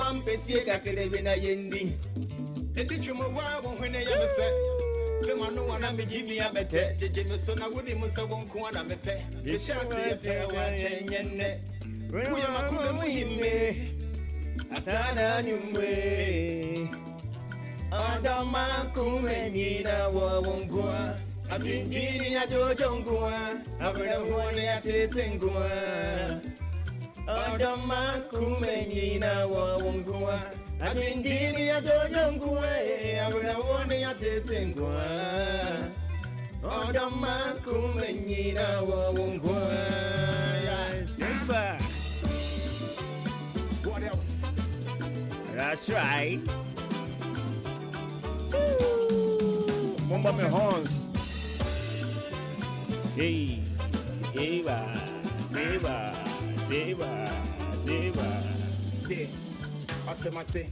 mbam pesie kakere be na yendi edichumo wa wo hwene ya mefe fema no wana me jimi abete jeje me so na wodi mu se wonko na mepe be chance ye fe wa chenyenne kuya makume muhimme atana nyumwe adama kume nina wa wongwa Adwindwini ya jojo ngwa Abra huwane ya tete ngwa Adama kumenyina wa ngwa Adwindwini ya jojo ngwa Abra huwane ya tete ngwa Adama kumenyina wa ngwa Simba. What else? That's right. Mumba me horns. Hey, Eva. Yeah, I'll tell my say,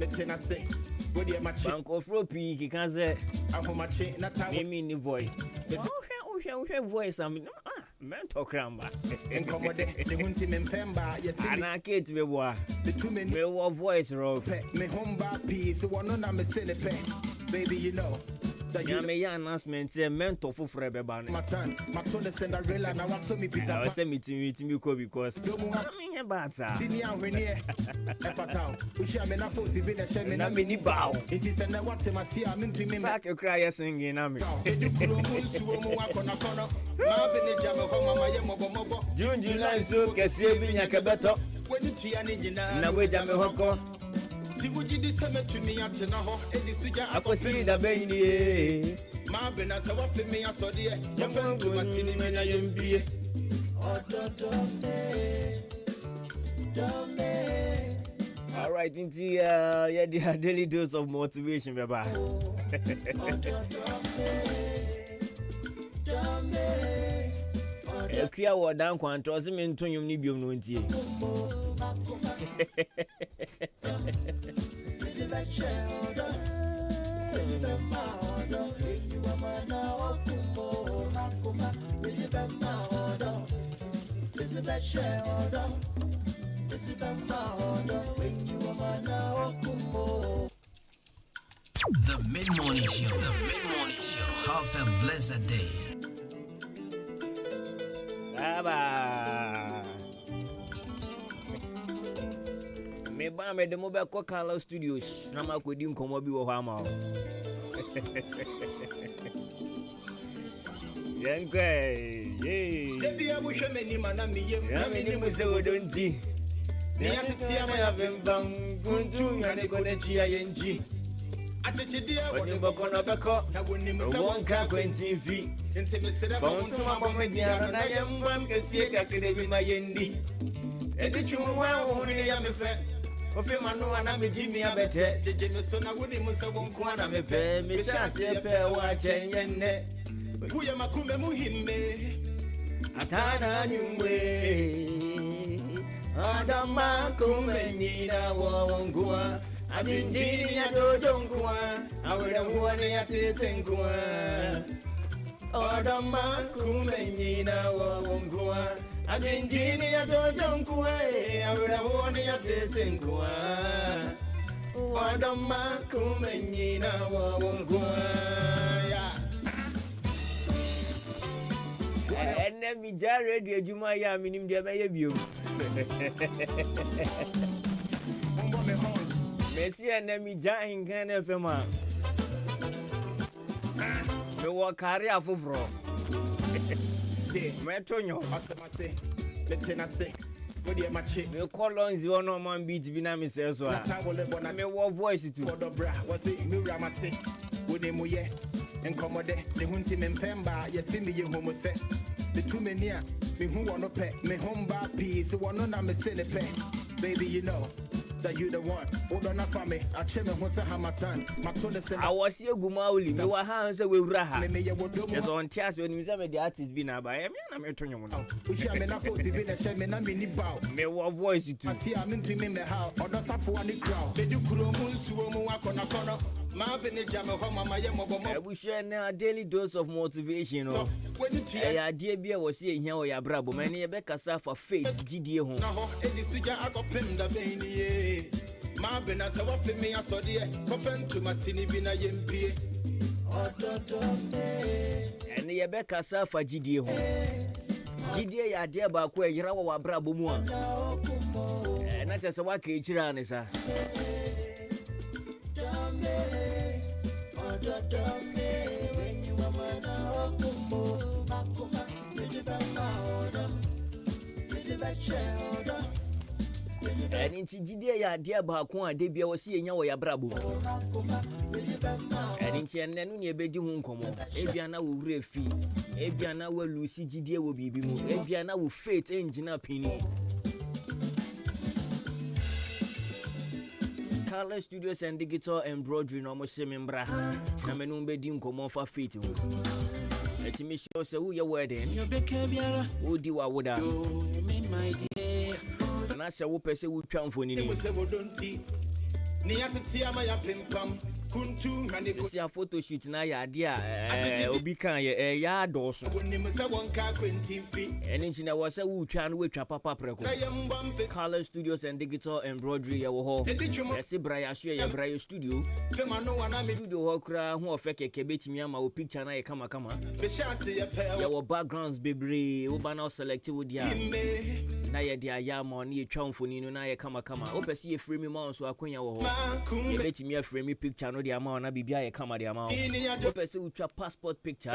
I say, what do you match? Uncle Froppy, he can say, I'm for my chain, not time. Name in the voice. Okay, voice. I'm mental cramba. Incommodate the hunting in Pemba, yes, and I can't be war. The 2 men will voice rope. Me home bar piece, one on a silly pen. Baby, you know. You may announcement say mental for Frebe Ban. My turn, my toilet Cinderella, now what to me, Peter. I was meeting me because I'm in a bad senior when here. If I town, we shall me not force be the shaman, I mean, bow. It is a what to my see, I'm into me. Like a cry singing. I'm June, July, so Cassian Yakabato. When you see an engine, now wait a minute. Would you disseminate to me at Naho, Edisuja? I could see the baby. Marbin, as I was for me, I saw dear. You're going to my cinema, I am be. All right, into the daily dose of motivation, Baba. A clear word down, quantos, mean to you, Nibium, The Mid-Morning Show. Have a blessed day. Baba. Me ba me de mobile ko Kala Studios na ma ko di nkomo bi wo ha ma o. Yankwe. Hey. Debi abuhwe meni mana miyem Na me ni muse odonti. Ne atete ama ya bembam guntu ngane ko na chia yenji. Atechidi e woni boko na beko na woni muse wonka kwenti fi. Nti mesere fa muntu abome dia na yembam kesie kakere bi ma yendi. Edichum wa wo ni ya mefe. Ofe manu ana me jimi abete jeje me so na woni muse wonko ana mepe me chance pe wa chenyenne. Kuya makume muhimme atana nyumwe adama kume nina wongwa adindini ya dojongwa awere huwane ya tetengwa adama kume nina wongwa adindini ya dojongwa awere huwane ya tetengwa adama kume nina wongwa Enemy jar radio Juma ya minim dia ba ye biom. Messi enemy jar Ahenkan FM. Me wo kare afofro. Me tonyo. Atamase. Betenase. Wodi e machi. Me colons you no man beat bi na me say so a. Me wo voice too. Kodobra was it no ramate. Wodi mu ye. Enkomode ne hunti me mpemba yesi me ye homo se. The 2 men here, me who wanna pet, me home bar piece, one on a me silly pet. Baby, you know that you the one. Hold on for me, I check me once I have my time. My toilet I was here Gumauli, me wa hands away raha. Yes, on tears when you the artist be now by me and I'm turning on. We shall me not force be the chairman and mini bow. Me wa voice too. I see I'm into me how, or don't suffer on the crowd. They do Kuromun, Suomo, Wakona corner. My Benjamin, my Yamo, we share now a daily dose of motivation. When you tell dear beer was here or your brabo, many a becker for faith, GD home. Now, Edisuja, I got pim the baby. ma bena sa wa fe me asode kopen to masini bi na yempie ene ye be kasa fa gidie ho gidie ya de ba ko yira wa bra bomu a na chese wa ka ejira ne sa eni nti gidie ya de ba ko a de bia wo se enya wo ya bra bomu eni nti enne no ne ebedi hu nkomo ebia na wo wura fi ebia na wo lusi gidie wo bibi mu ebia na wo faith engine pini Color Studios and Digital Embroidery no mo se membra na me no bedi nkomo fa faith ho eti me show se wo ye wedding wo di wa woda na se wo pese wo twa mfoni ni ni atete ama ya pimpam kuntu hane ko sia photo shoot na ya ade a obi kan ye ya doso wonim se wonka kwentimfi eni nchi na wo se wo twa no wetwa papa preko Color Studios and Digital Embroidery ye wo ho ese braya hwe ye braya studio fema no wana me studio ho kra ho ofe keke betimi ama wo picture na ye kama be shase ye pe ye wo backgrounds bebre wo ba na select wo dia na ye dia ya ma na ye twa mfoni no na ye kama wo pese ye frame ma so akonya wo ho ye betimi ye frame picture no dia ma na bibia ye kama dia ma wo pese wo twa passport picture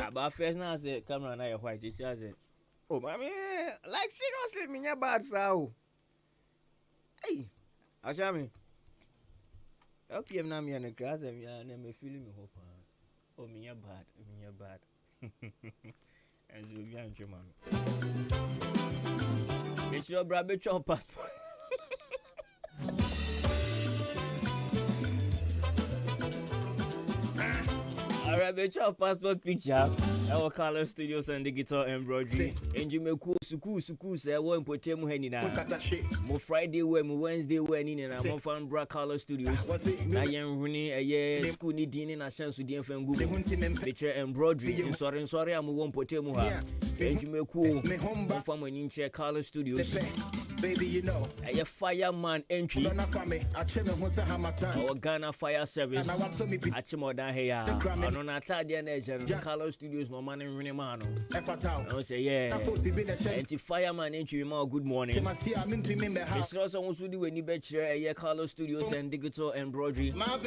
about first now the camera na your white is as oh mommy like seriously me bad sao hey ashami okay na me na grass am ya na me feel me hope oh me bad as you be anche man it's your brother chop passport alright, be your passport picture. Our Color Studios and Digital Embroidery. And you make school say one potemu henina. Mo Friday we, mo Wednesday we ni na mo fan bra Color Studios. Na yen runi a school ni dini na chance di enfengu. Picture embroidery. Sorry am one potemu ha. And you make mo fan mo ni che Color Studios. Baby, you know, a fireman entry. Our Ghana Fire Service. Achimoda here. On Atadia Nation, Color Studios, no man in Renimano. I say, yeah. Anti fireman entry, more good morning. It's also wants to do any better a Color Studios and Digital Embroidery. I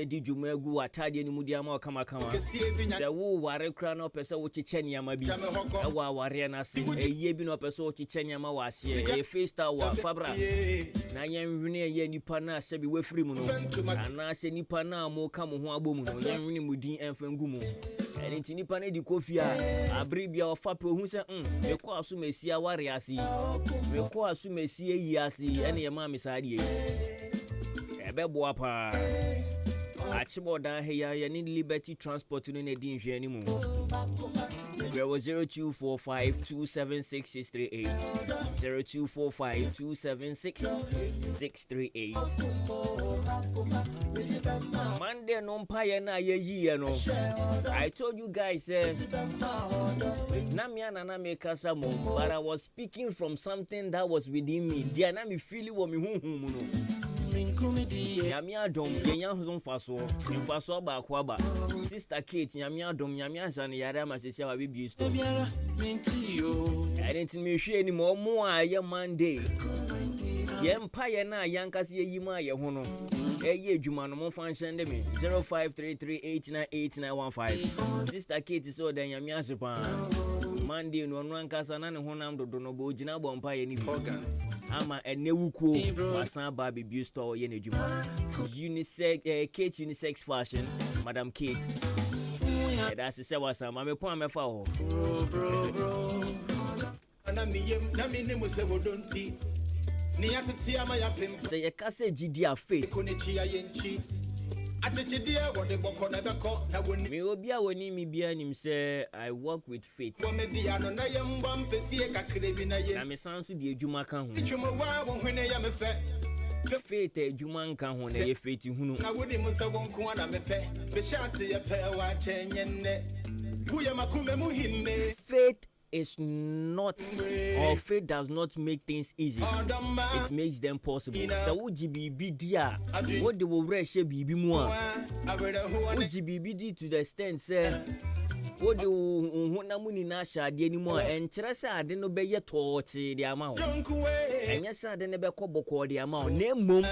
did you megu Atadia Mudiamo Kama. The woo ware crown up as a Chichenia Mabi. Our Wariana see a yebin up as a Chichenia Mawasi, a face tower, Fabra. Na yen rune ye nipa na se bi we free mu no ana se nipa na mo ka mo ho abomu no yen rune mu din enfengu mu eni ti nipa na di kofi a abri bia ofa pe hu se me ko aso mesia ware ase me ko aso mesia yi ase ene ye ma me sa de ebe bo apa achibodan he ya ye ni Liberty Transport no na din hwe ni mu 0245276638 0245276638 Monday no mpaye na ye no I told you guys na me kasa mo but I was speaking from something that was within me dia na me feel wo me hunhun mu no Yami adom yenya huzon faso ba kwa ba Sister Kate yami adom yami ansa ne yare amasese wa bibi store I didn't me hwe ni mo a ye Monday ye mpaye na yankase yi ma ye ho no ye adwuma no mo fan send me 0533898915 Sister Kate so den yami asepa Monday no no ankasa na ne honam dodo no bo gina bo mpaye ni organ ama enewuko wasan ba baby store ye na adwuma unisex Kate unisex fashion Madam Kate that's the say wasan ma me pon me fa ho bro na mi ne mo se wodonti ni atete ama ya pem say ye ka say gidi a faith ko ne chi ya yenchi atechidie wo de boko na beko na woni me obi a woni mi bia nim say I work with faith wo me dia no na ye mba mpesie kakre bi na ye na me sanso di adwuma ka ho twemo wa wo hwene ya me fe faith adwuma nka ho na ye faith hunu na wodi mo se wonko na me pe be shase ye pe wa chenye ne bu ya makume mu hinne faith is not, or faith does not make things easy. It makes them possible. So would be dia? What the will she be more? Would be to the extent say? What do Hunamuni Nasha did anymore? And Teresa didn't obey your thoughts the amount. And yes, I didn't ever cobble the amount. Name mum.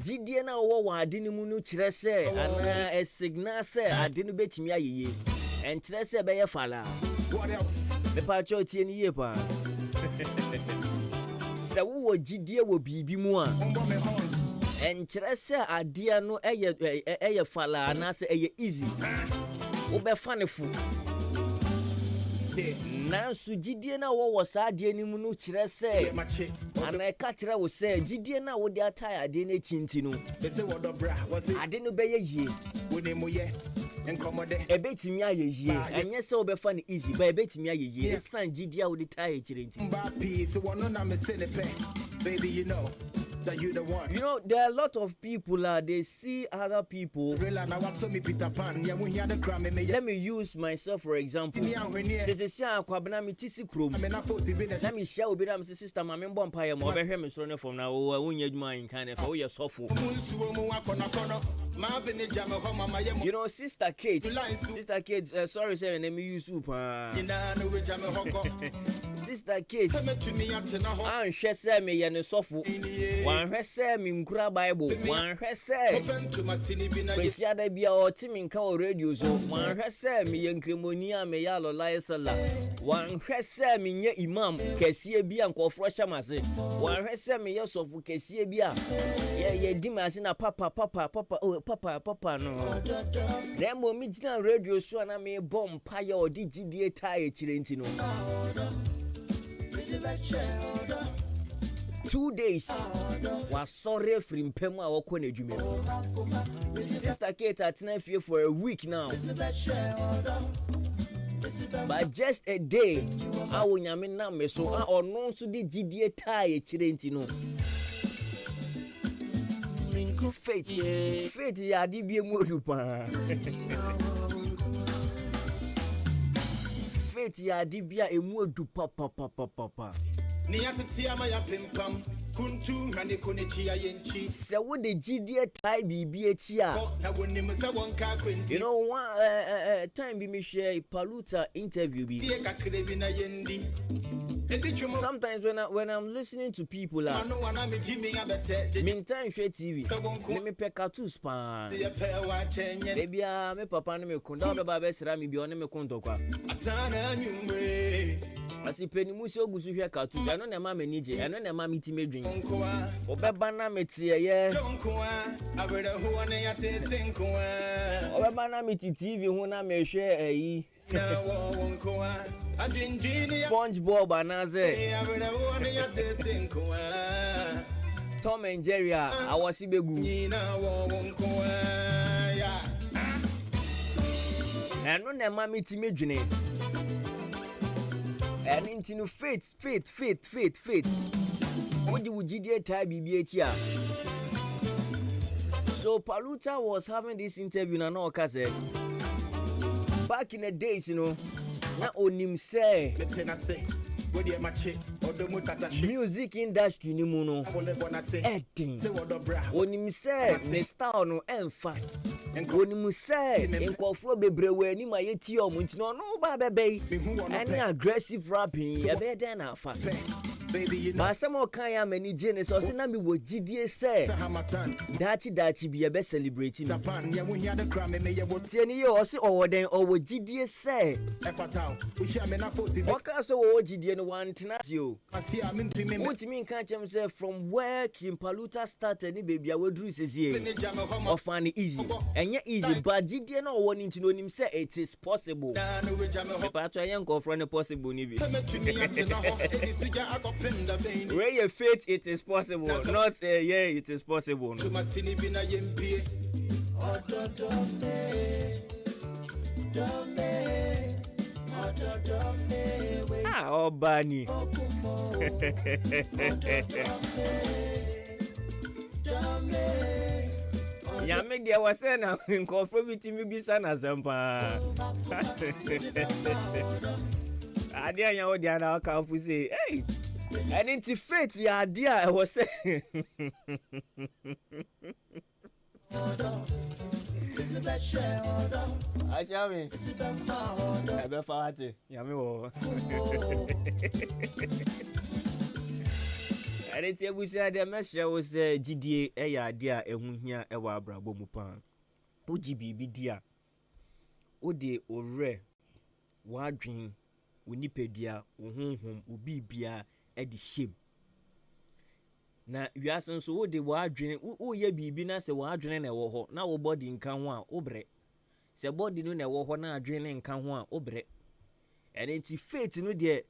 Gideona Wawa didn't munu Teresa and a signal say I didn't bet me a ye. And Teresa by a falla. What else? The patch in year. So what Gideon will be more. And Teresa a dear no a falla and I say easy. Obe funny fu. Now so Gideona was a dear ni munu chire say. And I catch her was say Gideona would their tire dene chintino. They say what the bra was it? I didn't obey ye. With him ye. And commode. A bet me ye. And yes, so be funny easy, but a bet me ye. Son Gideon would the tire chirinti. Baby, so one on I'm a baby, you know. That you the one. You know, there are a lot of people they see other people. Let me use myself for example. Let me share with them, sister, my member empire, my very strong from now. Mind kind of oh, you're so full. You know, Sister Kate, sorry, say, let me use soup. Sister Kate, I'm sure me and so full. One say me nkura Bible, one say Kwesi Adabia or Tim in Cow Radio, so one say me Yankrimonia me yalo laisala, one say me ye imam, Kessie Bia and Kofrosha Mase, one say me yourself for Kessie Bia, ye dimas in a papa, no. Then mo midnight radio show and I may bomb pie or DGDA tie chirentino. 2 days was sorry from Pema or Konejumi. Sister Kate at 9 for a week now. But just a day, I will yamin so or no so the GDA tie chirentino. Faith, ya DB Modupa. Faith, ya DB a Modu papa. So what the GDA tie BBHia? You know, one time we share a Paluta interview. Sometimes when I'm listening to people, meantime share TV. Let me pick out two span. Maybe me papa me kunda be baba sira me bi one me kontokwa. Asi peni musi ogusu hwe katu. Ano na ma manije, ano na ma miti medwin. Obeba na metie ye. Obeba na miti TV hu na me hwe ayi. SpongeBob anaze. Tom and Jerry awasi begu. Ano na ma miti medwin. And into faith. What do you tie BBH? So Paluta was having this interview in Anoka said back in the days, you know, not only say music industry ni muno editing oni say me style no emfa oni mu say enkofro bebrewe ni mayeti o mu ntino no ba bebe any aggressive rapping e be den afa but some kind of many genius or say na me wo gidie say dachi be be celebrate me tieni yo o say o den o wo gidie say what can so wo gidie no one tina yo what mean can chem say from where Kim Paluta started ni baby we dru sese of find easy enye easy but gidie no one ntino nim say it is possible but try yan go from possible ni bi where your faith it is possible not yeah it is possible no. Obani ya me dia wase na nkofro bitimi bisa na sempa Adia ya odi ana ka fu say, hey. And into faith ya idea I was saying. I shall me. I be fawate. Ya me wo. And it's a bush idea measure was GDA a idea ehun hia e wa abrabo mu pan. Oji bibi dia. Ode ore wadwen wonipadua wohonhom obi bia e di shame. Na wiase nso wo de wadwene wo ye bibi na se wadwene na ewo ho na wo body nka ho a obre se body no na ewo ho na adwene nka ho a obre enti faith no de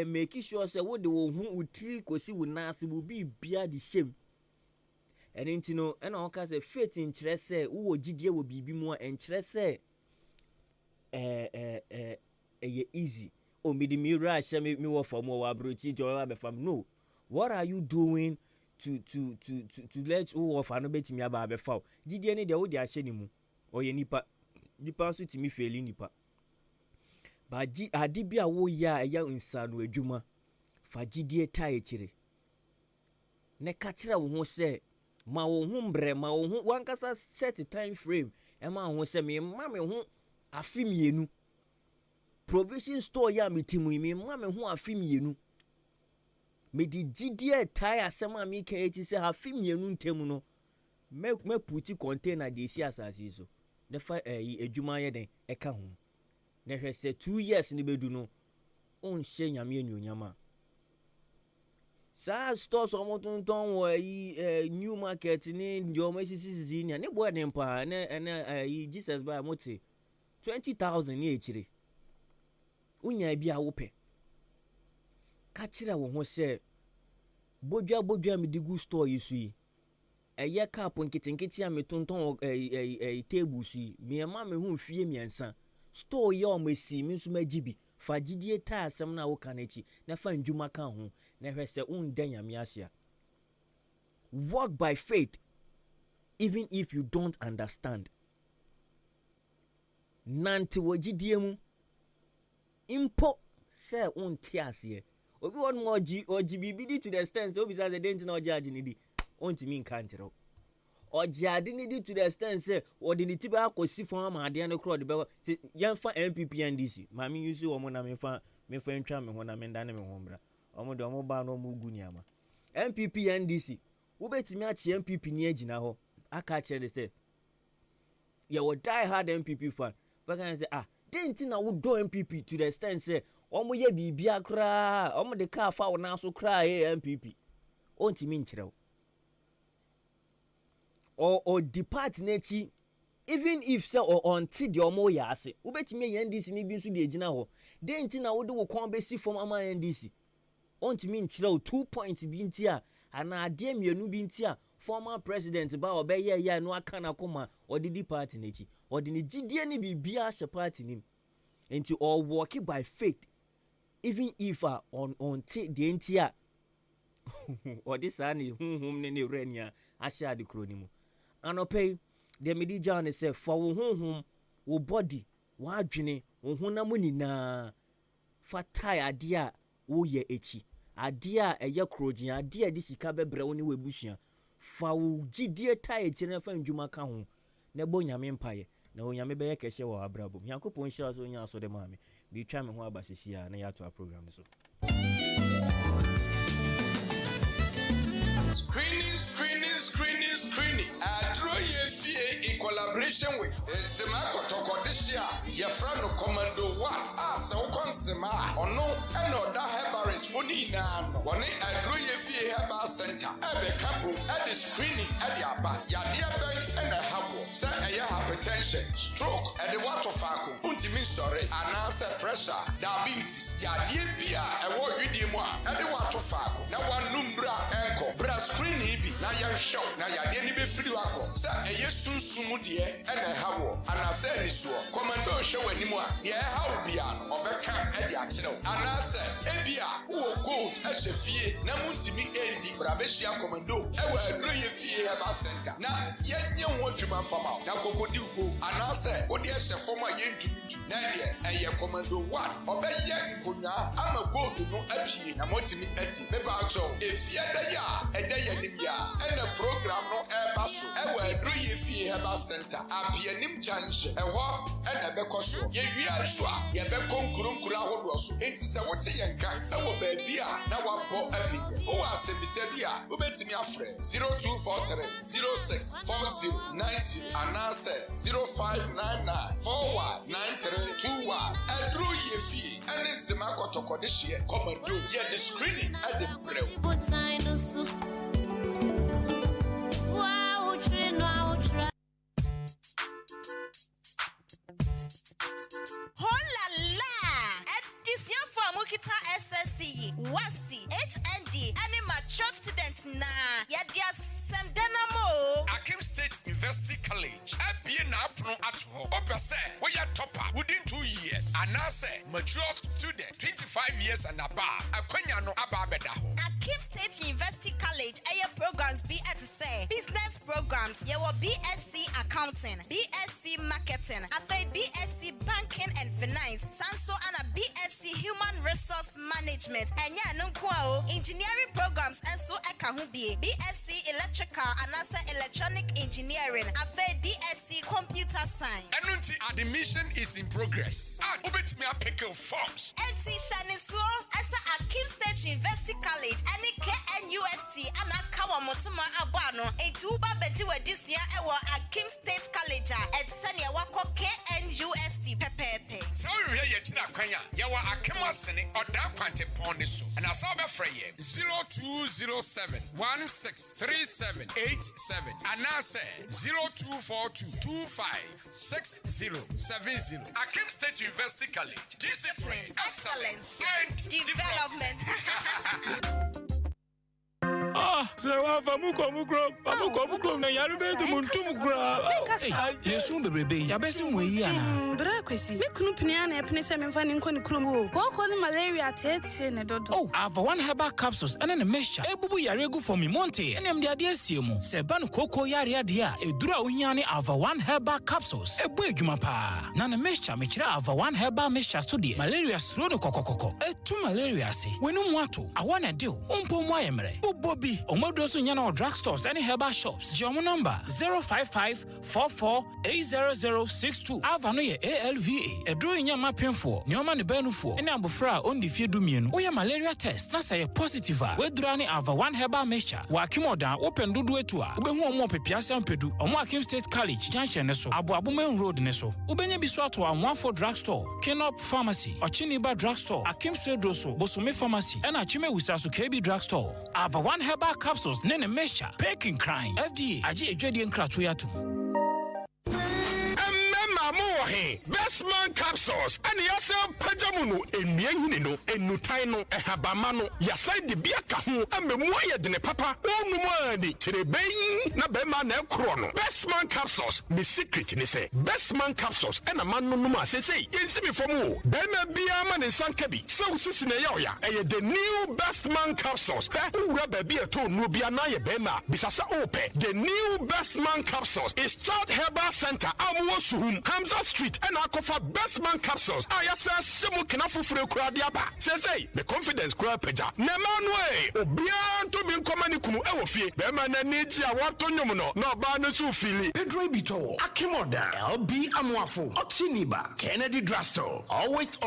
make sure se wo de wo hu utiri kosi wo na ase wo bibia di shame enti no na wo ka se faith nkyere se wo gidie wo bibi mu a nkyere se ye easy o me di mi rush me wo fam wo abrochi jo wa be fam no. What are you doing to let who of an betimi aba be foul? Gidie ne de wo de ahye ni mu. Oye nipa so timi feli nipa. Ba ade bia wo ya eya insano adwuma. Fa gidie ta ekire. Ne ka kire wo ho se ma wo ho mbre ma wo ho wankasa set time frame e ma ho se me ma me ho afi mienu. Provision store ya metimu me ma me ho afi mienu. Me di gidie tai asema mi kan eti se hafi mienu ntemu no me puti container de si asase so ne fa adwuma ye den e ka ho ne hwe se 2 years ni bedu no on hye nyame anyonyama sa stores omotonton wo new market ni njomo sisi ni ne boy ne mpa ne Jesus by moti 20,000 ni echire unya bia wo pe ka kire wo ho se bodwa me digu store yisu yi eye cap nkitinkiti a me tonton table su yi me ma me hu fie miensa store ye o mesi mi nso magibi fa gidie ta asem na wo kanachi na fa ndwuma ka ho na hwese unda nyame asia. Walk by faith even if you don't understand. Nante wo gidie mu impo se unti ase obi won mo oji bibi to the extent obi say dent na oji ade ni di onti mi nka ntero oji ade ni di to the extent say odi ni tiba akosi fon ma ade no kro de be yemfa MPP NDC ma mi use wo mo na me fa ntwa me ho na me nda ne me ho mbra omo de omo ba no mo gu ni ama MPP NDC wo betimi a che MPP ni agina ho aka che de say ye wo die hard MPP fan but can say dent na wo do MPP to the extent say omo ye bibia kra omo de ka fa wona so kra MPP ontimi nkyerɛw o depart nechi even if say on ti de omo ya ase wo betimi ye NDC ni bi nso de agina ho dent na wo de wo kon besi form ama NDC ontimi nkyerɛw 2 points bi nti a ana ade mienu bi nti a former president ba obeye ya no aka na koma odidi party nechi odini gidie ni bibia hye party nim enti all walk by faith even if on the entia or this ani honhom ne renia ahya de kroni mu anope de medi jan say for wo honhom wo body wo adwene wo honam nyina fatai ade a wo ye echi ade a eye krojin ade a di sika bebre wo ne webuhua fa wo gidie tai echi na fa ndwuma ka ho na bo nyame mpaye na onyame be ye kehye wo abrabom yakopon hia so nya so de maame bi twa me ho abasisi a na ya to a program so Screening. Adwuma-Adwuma in collaboration with Sema Kotokodishia, Yafrano Commando 1, Sema, Ono, and Oda Hebaris Funina, One Adwuma-Adwuma Herbal Center, Ebe Kabu, at the screening at the Abba, Yadia Bank and a Habo, Say a hypertension, stroke, and the water facu, Untimin sorry, and answer pressure, diabetes, Yadia Bia, and what you did more, and the water facu, now one numbra ankle, bra screening, na yɛn show na yɛade ni be free wako sa eye sunsumu de ena hawo anase anisuo commando hwe wanimu a ye hawo bia no obeka ade akyerew anase ebia wo gold ahye na mutimi endi brabehia commando ewa adroye fie heba center na yenye wo dwuma fama na kokodi ugo anase wo de hye fama yentutu na de eye commando 1 obeye nkonya ama gold no apie na mutimi edi beba acho efie da ya ede ni bia ena program no eba so ewa adroye fie heba center apie nim janche eho ena bekoso ye wia so a ye bekonkurunkuru ahodo so enti se wote yenka ewo ba bia na wabɔ abiye o asebisa bia obetimi afrɛ 0243 064090 anase 0599 419321 adru yefi ene nsema kotokode hye commando ye the screening at the brew SSC, WASI, HND, and mature students na yadia sendenamo. Akim State University College. Abie na apno ato. Opese, we are topper within 2 years. Anase mature student 25 years and above. Akwanya no ababeda ho. Akim State University College aya programs be at say business programs. Ye will BSc accounting, BSc marketing, afa BSc banking and finance, sanso and a BSc human resource management, and engineering programs and so ekahubi BSc electrical and also electronic engineering, afa BSc computer science. Enunti admission is in progress. Ubetimi apeke forms. Enti shaniso asa Akim State University College and KNUST and Kawamotuma Abano enti uba beji we this year ewo Akim State College at Sanya wako KNUST pepepe. So we hear yechina kwanya yawa Akima Sene oda kwante pon so. And I saw be free 0207 163787 and I say 0242 256070. Akim State University College. Discipline, excellence, and development. So amuko na yarume de muntum kura. Yesu bebrebe ya besi mwe ana. Bra kwesi me kunu pnia na epne se memfa ni nkoni krom ho. Ko ni malaria tete ne dodo. Oh, Ava one herbal capsules and a mixture. Ebubu yare go for me monte. Enem de ade asiemu. Se ban koko yare ade a edura ohia ne Ava one herbal capsules. Ebu adwuma pa. Na na mixture me kira Ava one herbal mixture study. Malaria sro no kokokoko. Etu malaria se. Wenu mu ato. Awana de o. Umpo mu ayemre. Ubobi Omodosu nyana or drugstores and herbal shops. Jomo number 05544800062. Ava no ye ALVA. Edro nyama penfo. Nyoma ne benufo. Ene abofra on di fie dumien. Oya malaria test. Na say positive. We durani Ava one herbal mixture. Wa akimoda open dudu etu a. Ubehu omo pepiase ampedu. Omo Akim State College junction ne so. Abu Main Road ne so. Ubenye biso ato Amwafo drugstore, Kenop Pharmacy, Ochiniba drugstore, Akim Swedoso, Bosome Pharmacy, and Achime Wisasu KB drugstore. Ava one herbal capsules nene mesha peking crime FDA aje ejwedi nkratu yatu. Best man capsules and yasa pajamunu enmienhini no enutai no ehabama no yasa de biaka ho amemwa de ne papa onumani chirebeyin na bema na ekro no. Best man capsules me secret ni say best man capsules and a man no numa say yensimi fomu bema bia ma ne sanka bi so sisi na ya eye the new best man capsules ura baby eto no bia na ye bema bisasa ope. The new best man capsules is Child Herbal Center Amwo Suhum Hamza Street and Akofa Best Man capsules. Ayasa Shemu Kinafu Fure Kuradiaba. Say the confidence Kura Peja. Nemanwe Obian to be common kunu ewofie. Bema na niji awato nyomuno. No banu su fili. Pedro Bito, Akimoda, LB Amwafo, Oxiniba, Kennedy Drugstore, always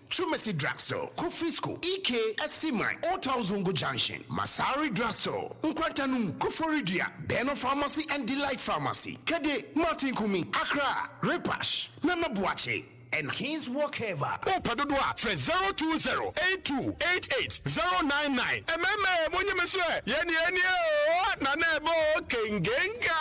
Chumesi Drugstore, Kufisco, EK Esimai, Otazungu Junction, Masari Drugstore, Nkwantanum, Kuforidia, Beno Pharmacy and Delight Pharmacy, Kede, Martin Kumi, Accra, Repash, Nana Buache, and his workhaber. Oh, Padua, 020-8288-099. MMA, when you miss Yenny, Nanebo, Kingenga.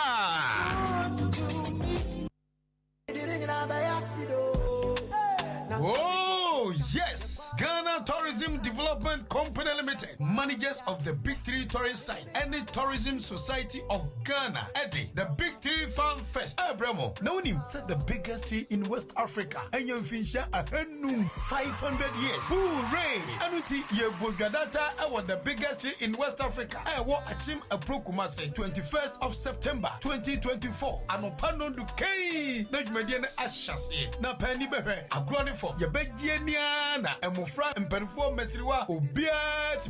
Oh, yes! Ghana Tourism Development Company Limited, managers of the Big Three Tourist Site and the Tourism Society of Ghana, Eddie, the Big Three Farm Fest. Abramo, Nonim said the biggest tree in West Africa, and Yamfinsha Ahenum 500 years. Hooray! Anuti Yebugadata, the biggest tree in West Africa. I wa Achim Aprokumase, 21st of September 2024. Anopanon du Kay, Najmedian Ashasi, na Penny Bebe, Agroni for Yabegianiana, and Mufra and Penfo Mesriwa, Ubiat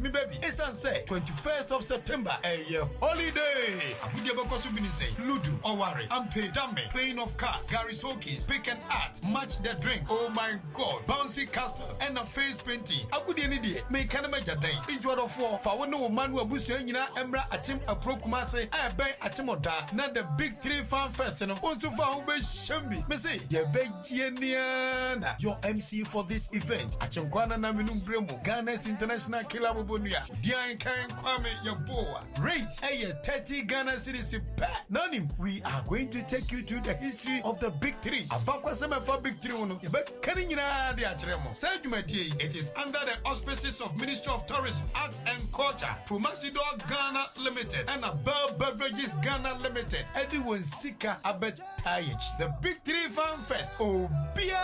mi baby. Esan say 21st of September, a holiday. Abuja Bokosubini say, Ludu, Owari, Ampe, Dame, playing of cards, Gary Sokis, pick and art, match the drink. Oh my God, bouncy castle, and a face painting. Abudi any day, make Kanama Jadai. Injured of war, for one no man who Busianina, Emra, Achim, Aprokumase, I beg Achimoda, not the Big Three Farm Fest, and also found Shambi. Messay, Yabegianiana, your MC for this event, Achimkwana Naminum Bremo, Ghana's International Killer Bobunia, Dian Kain Kwame Yaboa. Rate a 30 Ghana cedis per. Nanim, we are going to take you through the history of the Big Three. Abakwasema for Big Three, it is under the auspices of Ministry of Tourism, Arts and Culture, Promotional Ghana Limited, and Abel Beverages Ghana Limited. Edwin Sika Abet Tayich. The Big Three Farm Fest. Oh, Bia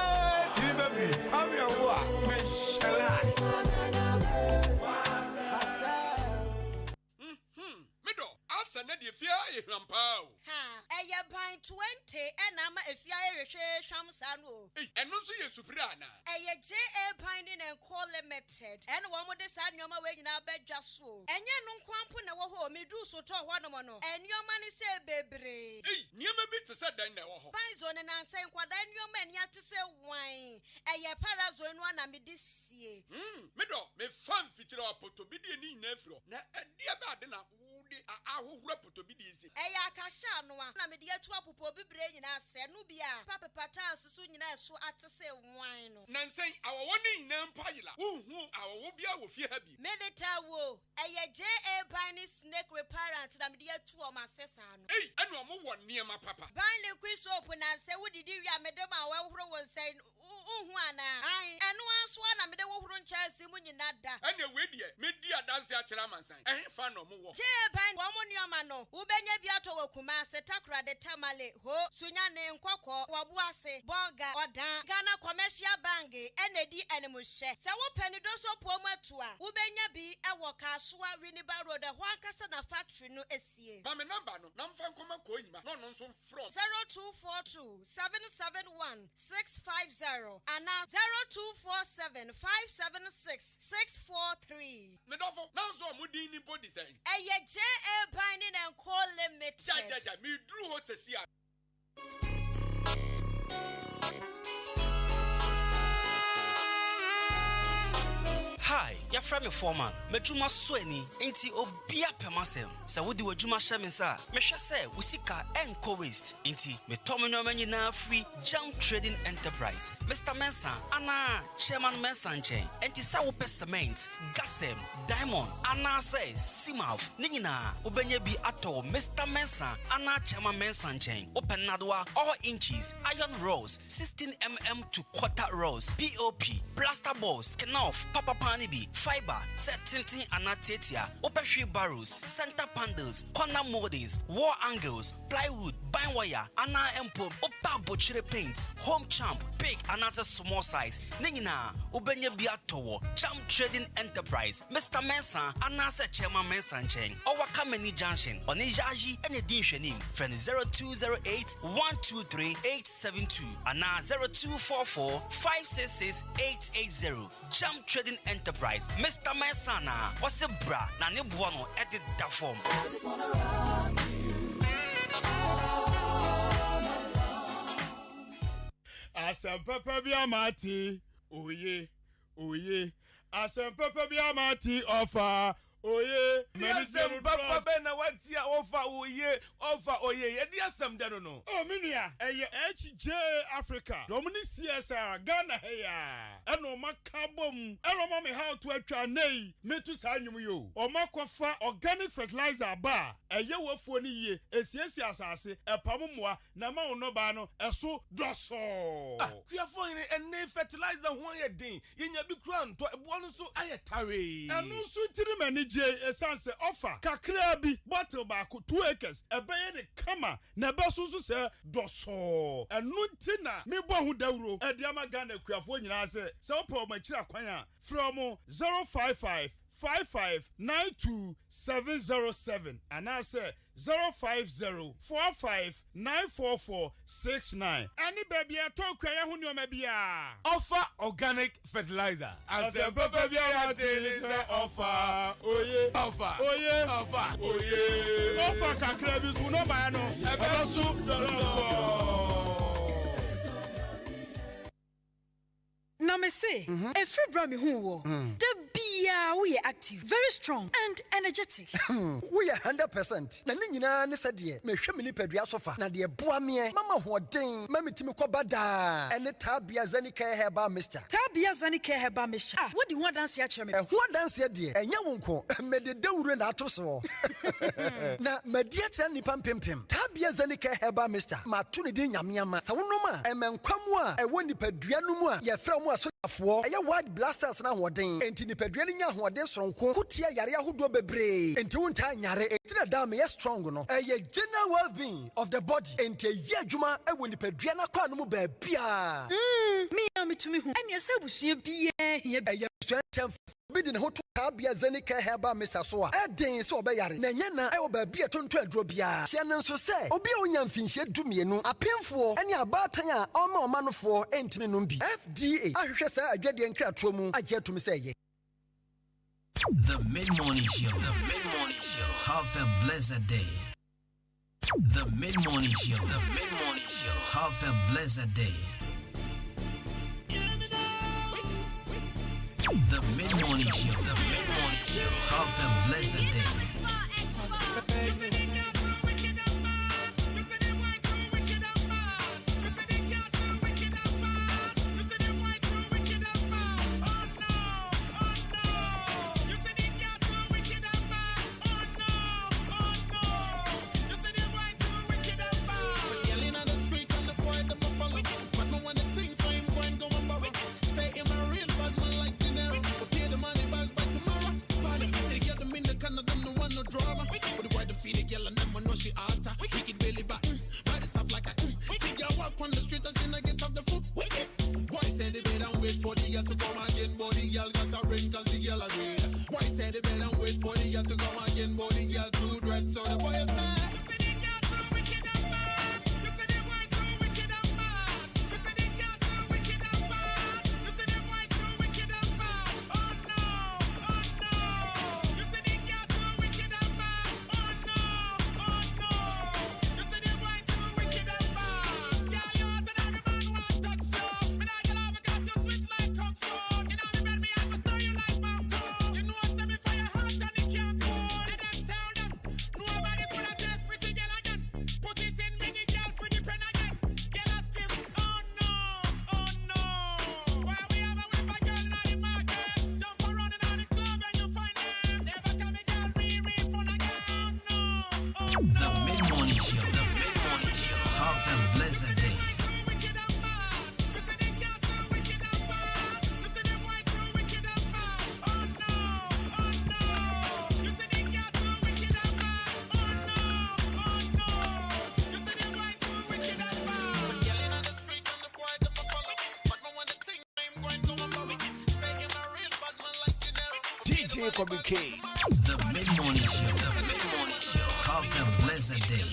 Tribabi. Amiawa. Meshala. Sana di fia e rampao. Ha, eya ban 20 enama efia ehwehwe hwamsano. Eno so ye supira na. Eya JA Binding and Co Limited. En wo mo de sa nyoma we nyina badwa so. Enye no nkwampo na wo ho medu so to ho no mo no. Enyoma ni se bebre. Niema bi te se dan na wo ho. Ban zo ne nan sen kwada enyoma ni ate se wan. Eya parazo enu ana me de sie. Medo, me fan fitira apoto bi de ni na afro. Na dia ba de na wo de ahowura poto bi de isi. Eya akasha no a na me de atu apopo bibre nyina se no bia. Papa pata susu nyina so ate se wan no. Nansen awowo ni nyina mpayila. Uhu awowo bia wo fie ha bi. Medeta wo. Eya JA Binding Snake Reparent na me de atu o ma sesa no. Enu omo wo niema papa. Ban liquid soap na se wodidi wi amedema a wehoro won sai uhu ana. Ai enu aso na me de wohoro nchasi mu nyina da. Ene we die me di adanse a kira mansan. Fa no mo wo. JA Binding wo mo nioma no. Ubenya bi ato wakuma se takra de tamale ho sunya ne nkokọ wabuase boga odan Ghana Commercial Bank enedi enemuhye. Se wo pani do so po matu a ubenya bi ewo Kasua Winneba Road ho ankasa na factory no esie. Ma me number no na mfa nkoma ko nyima no nso from 0242 771 650 and 0247 576 643. Me dofo na nso mudi ni body say. Eye JA Binding and Co Limited. Ja me dru ho sesi a. Hi, you're from your foreman. Mejuma Sweni, inti obia pemasem. Sa wudi wajuma shemensa. Mesha se, wisika enko waste. Inti, me tomino meni na free jam trading enterprise. Mr. Mensa, ana, chairman Mensa nchen. Enti sa wupe cement, gasem, diamond, ana se, simaf. Ningina, ubenye bi ato, Mr. Mensa, ana, chairman Mensa nchen. Open nadwa, all inches, iron rods, 16mm to quarter rods, POP, plaster balls, kenoff, papa pan, fiber, set tinting anatetia, opeshri barrels, center panels, corner moldings, wall angles, plywood, bind wire, ana empo, opa bochire paint, home champ, big and as a small size. Ningina, ubenye biatowo, Jam Trading Enterprise, Mr. Mensa, anasa chairman Mensa Cheng, Owa Kameni Junction, Onijaji, and a dinshanim, friend 0208 123 872, and 0244 566 880. Jam Trading Enterprise, Mr. Mensana, what's a bra, Nani Buono, edit that form. Asem papa bi amati, oye, asem papa bi amati offer, oye, asem papa be na watia offer, oye, Alpha oye ye dia sam da no. Oh menua, HJ Africa. Domini CSR Ghana heya. Eno makabom. Eno ma me how to atwa nei. Metu sa anwum yo. O makofa organic fertilizer ba. Eye wafuo ni ye. Esiesie asase. Epammoa na ma ono ba no. Eso doso. Kuafo ene fertilizer ho ye din. Yenya bi kura nto ebo no so ayetare. Enu so tiri mani je essence offer. Kakra bi bottle ba ko 2 acres. Ebeye ne kama na ba so se doso. Enu ntina me bo hu dawro. Ediama Ghana kuafo nyina se opo ma kira kwan a from 055 5592707 and I say 05045944669. Any baby I talk ya hu nyoma bia. Offer organic fertilizer. As a baby I offer. Oye. Offer. Oye. Offer. Oye. Offer kakra bi so no ba no. Ebe so doso. Now me say, a free brami who the bia we are active, very strong and energetic. We are 100%. Na nyina ne sadie me hwe me ni padua sofa na de boa me mama hoden mama timi ko bada ene tabia zanika heba mister. Tabia zanika heba mister. What do you want dance ya chere me? Ho dance ya de enya wonko me de dawure na ato so. Na madia chere nipa mpempem. Tabia zanika heba mister. Ma to ne de nyamyama. Sa wonom a emenkwam a ewo nipadua no mu a ye fra mu asofo eye wide blasters na hoden enti nipadua ni nya hoden soronko kutia yare ahodo bebre enti wonta nyare enti na dam ye strong no eye general well-being of the body enti ye adwuma ewo nipadua na kwa no mu ba bia me am to me hu anya se busua bia eye suantem bidi ne ho to tabia zanika heba mesa so a eden se obeyare na nya na ewo ba bia tonto aduro bia hye ne nso se obi a onya mfinhye dumienu apemfo ene abatan a oma nofo entimi no bi FDA ahwehwe sa adwade nkrato mu agye to me se ye. The Mid-Morning Show. The Mid-Morning Show. Have a blessed day. The Mid-Morning Show. The Mid-Morning Show. Have a blessed day. The Mid-Morning Show. The Mid-Morning Show. Have a blessed day. See the girl and them know she alter. Wicked belly button, body soft like a see girl walk on the street and she not get off the foot. Wicked boy said they better wait for the girl to come again. Body girl got a ring cause the girl agreed. Boy said they better wait for the girl to come again. Body girl too dread so the boy said. Communicate. The Mid-Morning Show. The Mid-Morning Show. Have a blessed day.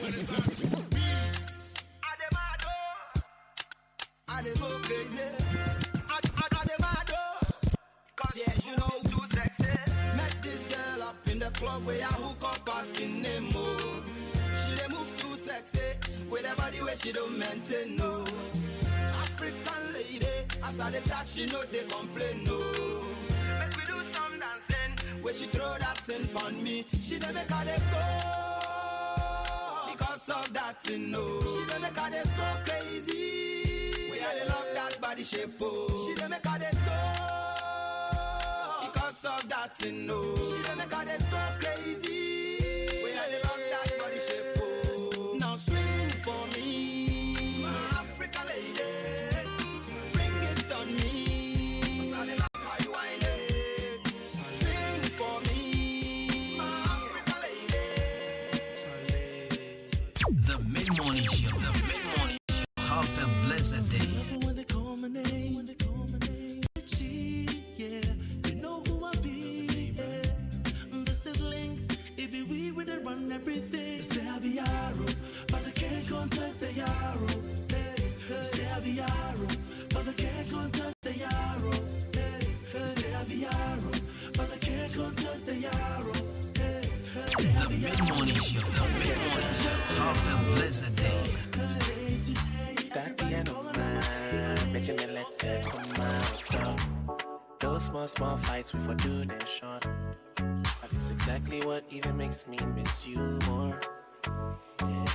I dey go crazy. I dey mad, cause yes, you know too sexy. Met this girl up in the club where I hook up asking name, oh. She dey move too sexy, with her body where she don't maintain, no. African lady, as I dey touch, she know they complain, no. Make we do some dancing, where she throw that thing on me. She dey make her dey go, because of that thing, no. She dey make her dey go crazy. I love that body shape, oh. She dey make her dey go because of that thing, no. She dey make her dey go crazy. When I love that body shape, oh. Now swing for me, my African lady. Bring it on me. I love how you whine it. Swing for me, my African lady. The Mid-Morning Show. The Mid-Morning Show. Have a blessed day. Everything. They say I be arrow, but they can't contest the arrow. Hey, they say I be arrow, but they can't contest the arrow. Hey, they say I be arrow, but they can't contest the arrow. Hey, the Mid-Morning Show. The Mid-Morning Show. Have a blessed day. That piano man, Benjamin, let's come out. Those small fights we for do them short. But it's exactly what even makes me miss you more. Yeah.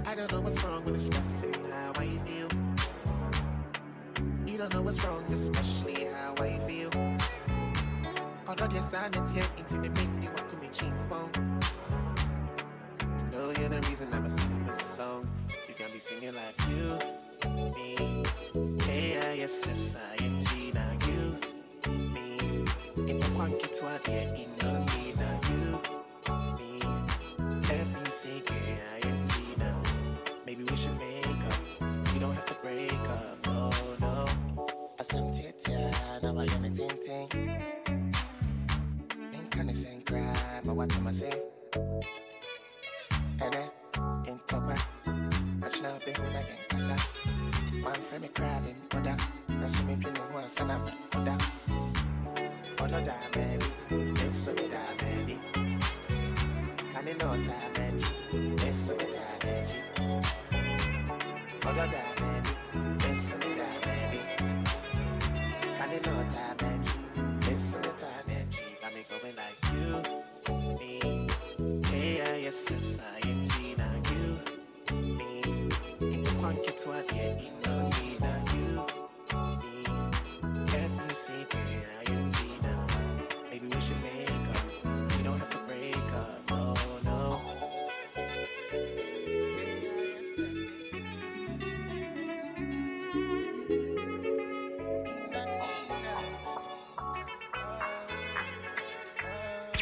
I don't know what's wrong with expressing how I feel. You don't know what's wrong, especially how I feel. Although your silence here into the menu, I could make you phone. I know you're the reason I'ma sing this song. You can be singing like you, me, K-I-S-S-I-N-G, now you, me. In the quanky twat, yeah, in the me, now you, me. F-U-C-K-I-N-G, now. Maybe we should make up. We don't have to break up, no, no. I said, Tia, now I am a ting-ting. Ain't kinda saying cry, but what am I saying? And then, in Toba, watch now, be who I can cast. One frame me crabbing, put up. Now, so me pinning one son of me, put up. Other that baby, it's so me that baby. Can you know that baby? It's so me that baby. Other that baby, it's so me that baby. Can you know that baby? It's so me that baby. Got me going like you, me, K-I-S-S-I-N-G, now you, me. In the quanky twat, yeah, in the me, now you, me. F-U-C-K-I-N-G, now. Maybe we should make up. We don't have to break up, no, no.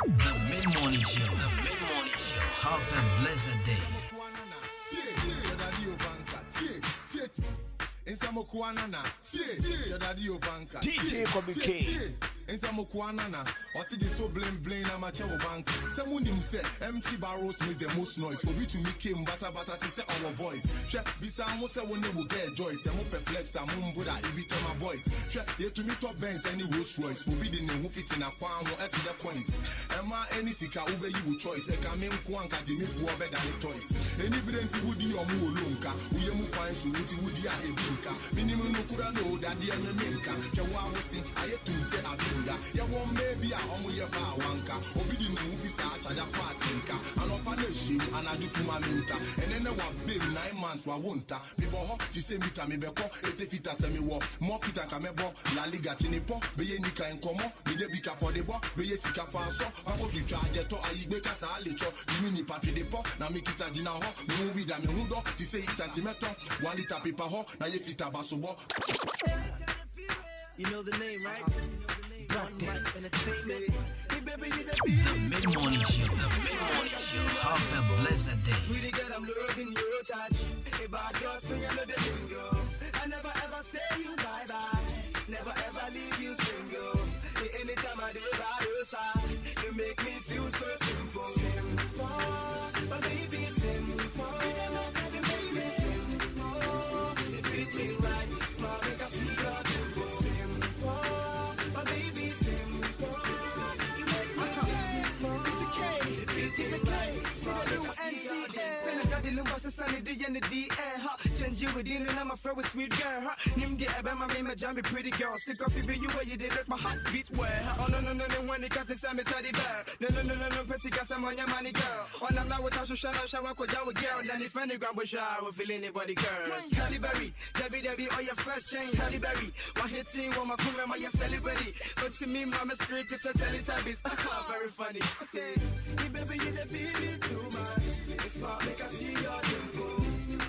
The Mid-Morning Show. The Mid-Morning Show. Have a blessed day. DJ Bobby K. Nsamokuanana, what is so blame I'm a chair bank. Someone him say empty barrels makes the most noise. Obi to me came bata to say our voice. Share bisa mo say one will get joy. Some flex and mumbuda every time my voice. Share ye to me top Benz any Rolls Royce. Obi the name who fit in a palm or at the coins. Emma any sika ube you choice. E come in kwanka Jimmy for better than toys. Any brenti woody or mu lunka. We mu coins so woody a ebinka. Minimum no kura no that the enemy. Kawa was I to say ya won baby a omo ye ba wanka obi di nu fi sa asada patinka anopa na him anadu tuma minta ene wa baby 9 months wa wonta me bo ho ti se mita me beko 80 feet se me wo mo fita ka me bo la liga tinipo be ye nika enkomo me ye bika for the bo be ye sika fa so pako ti twa je to ayigbe kasa alecho mi ni papi de po na me kita jina ho me wi da me hundo ti se centimeter 1 liter paper ho na ye fita basobo. You know the name, right? The Mid-Morning Show. The Mid-Morning Show. Have a blessed day. Pretty girl, I'm loving your touch. A bad girl, spring and the lingo. I never ever say you bye-bye. Never ever leave you single. Anytime I do by your side, you make me feel so simple. Simple, but baby, sunny day and the D and her. Change you within and I'm afraid with sweet girl. Her name get about my name, my jammy pretty girl. Stick off you, you where you did make my heart beat well. Oh no, when it got to Sammy Teddy Bear. No, Pessica, some on your money girl. When I'm not with us, shower, with our girl. Then if any grab a shower, feel anybody girls. Halle Berry, Debbie, or your first chain, Halle Berry. My hit team, my crew, my celebrity. But to me, mama straight to Teletubbies. Very funny. Say, hey baby, you the baby too much. It's smart, make us see your dimple.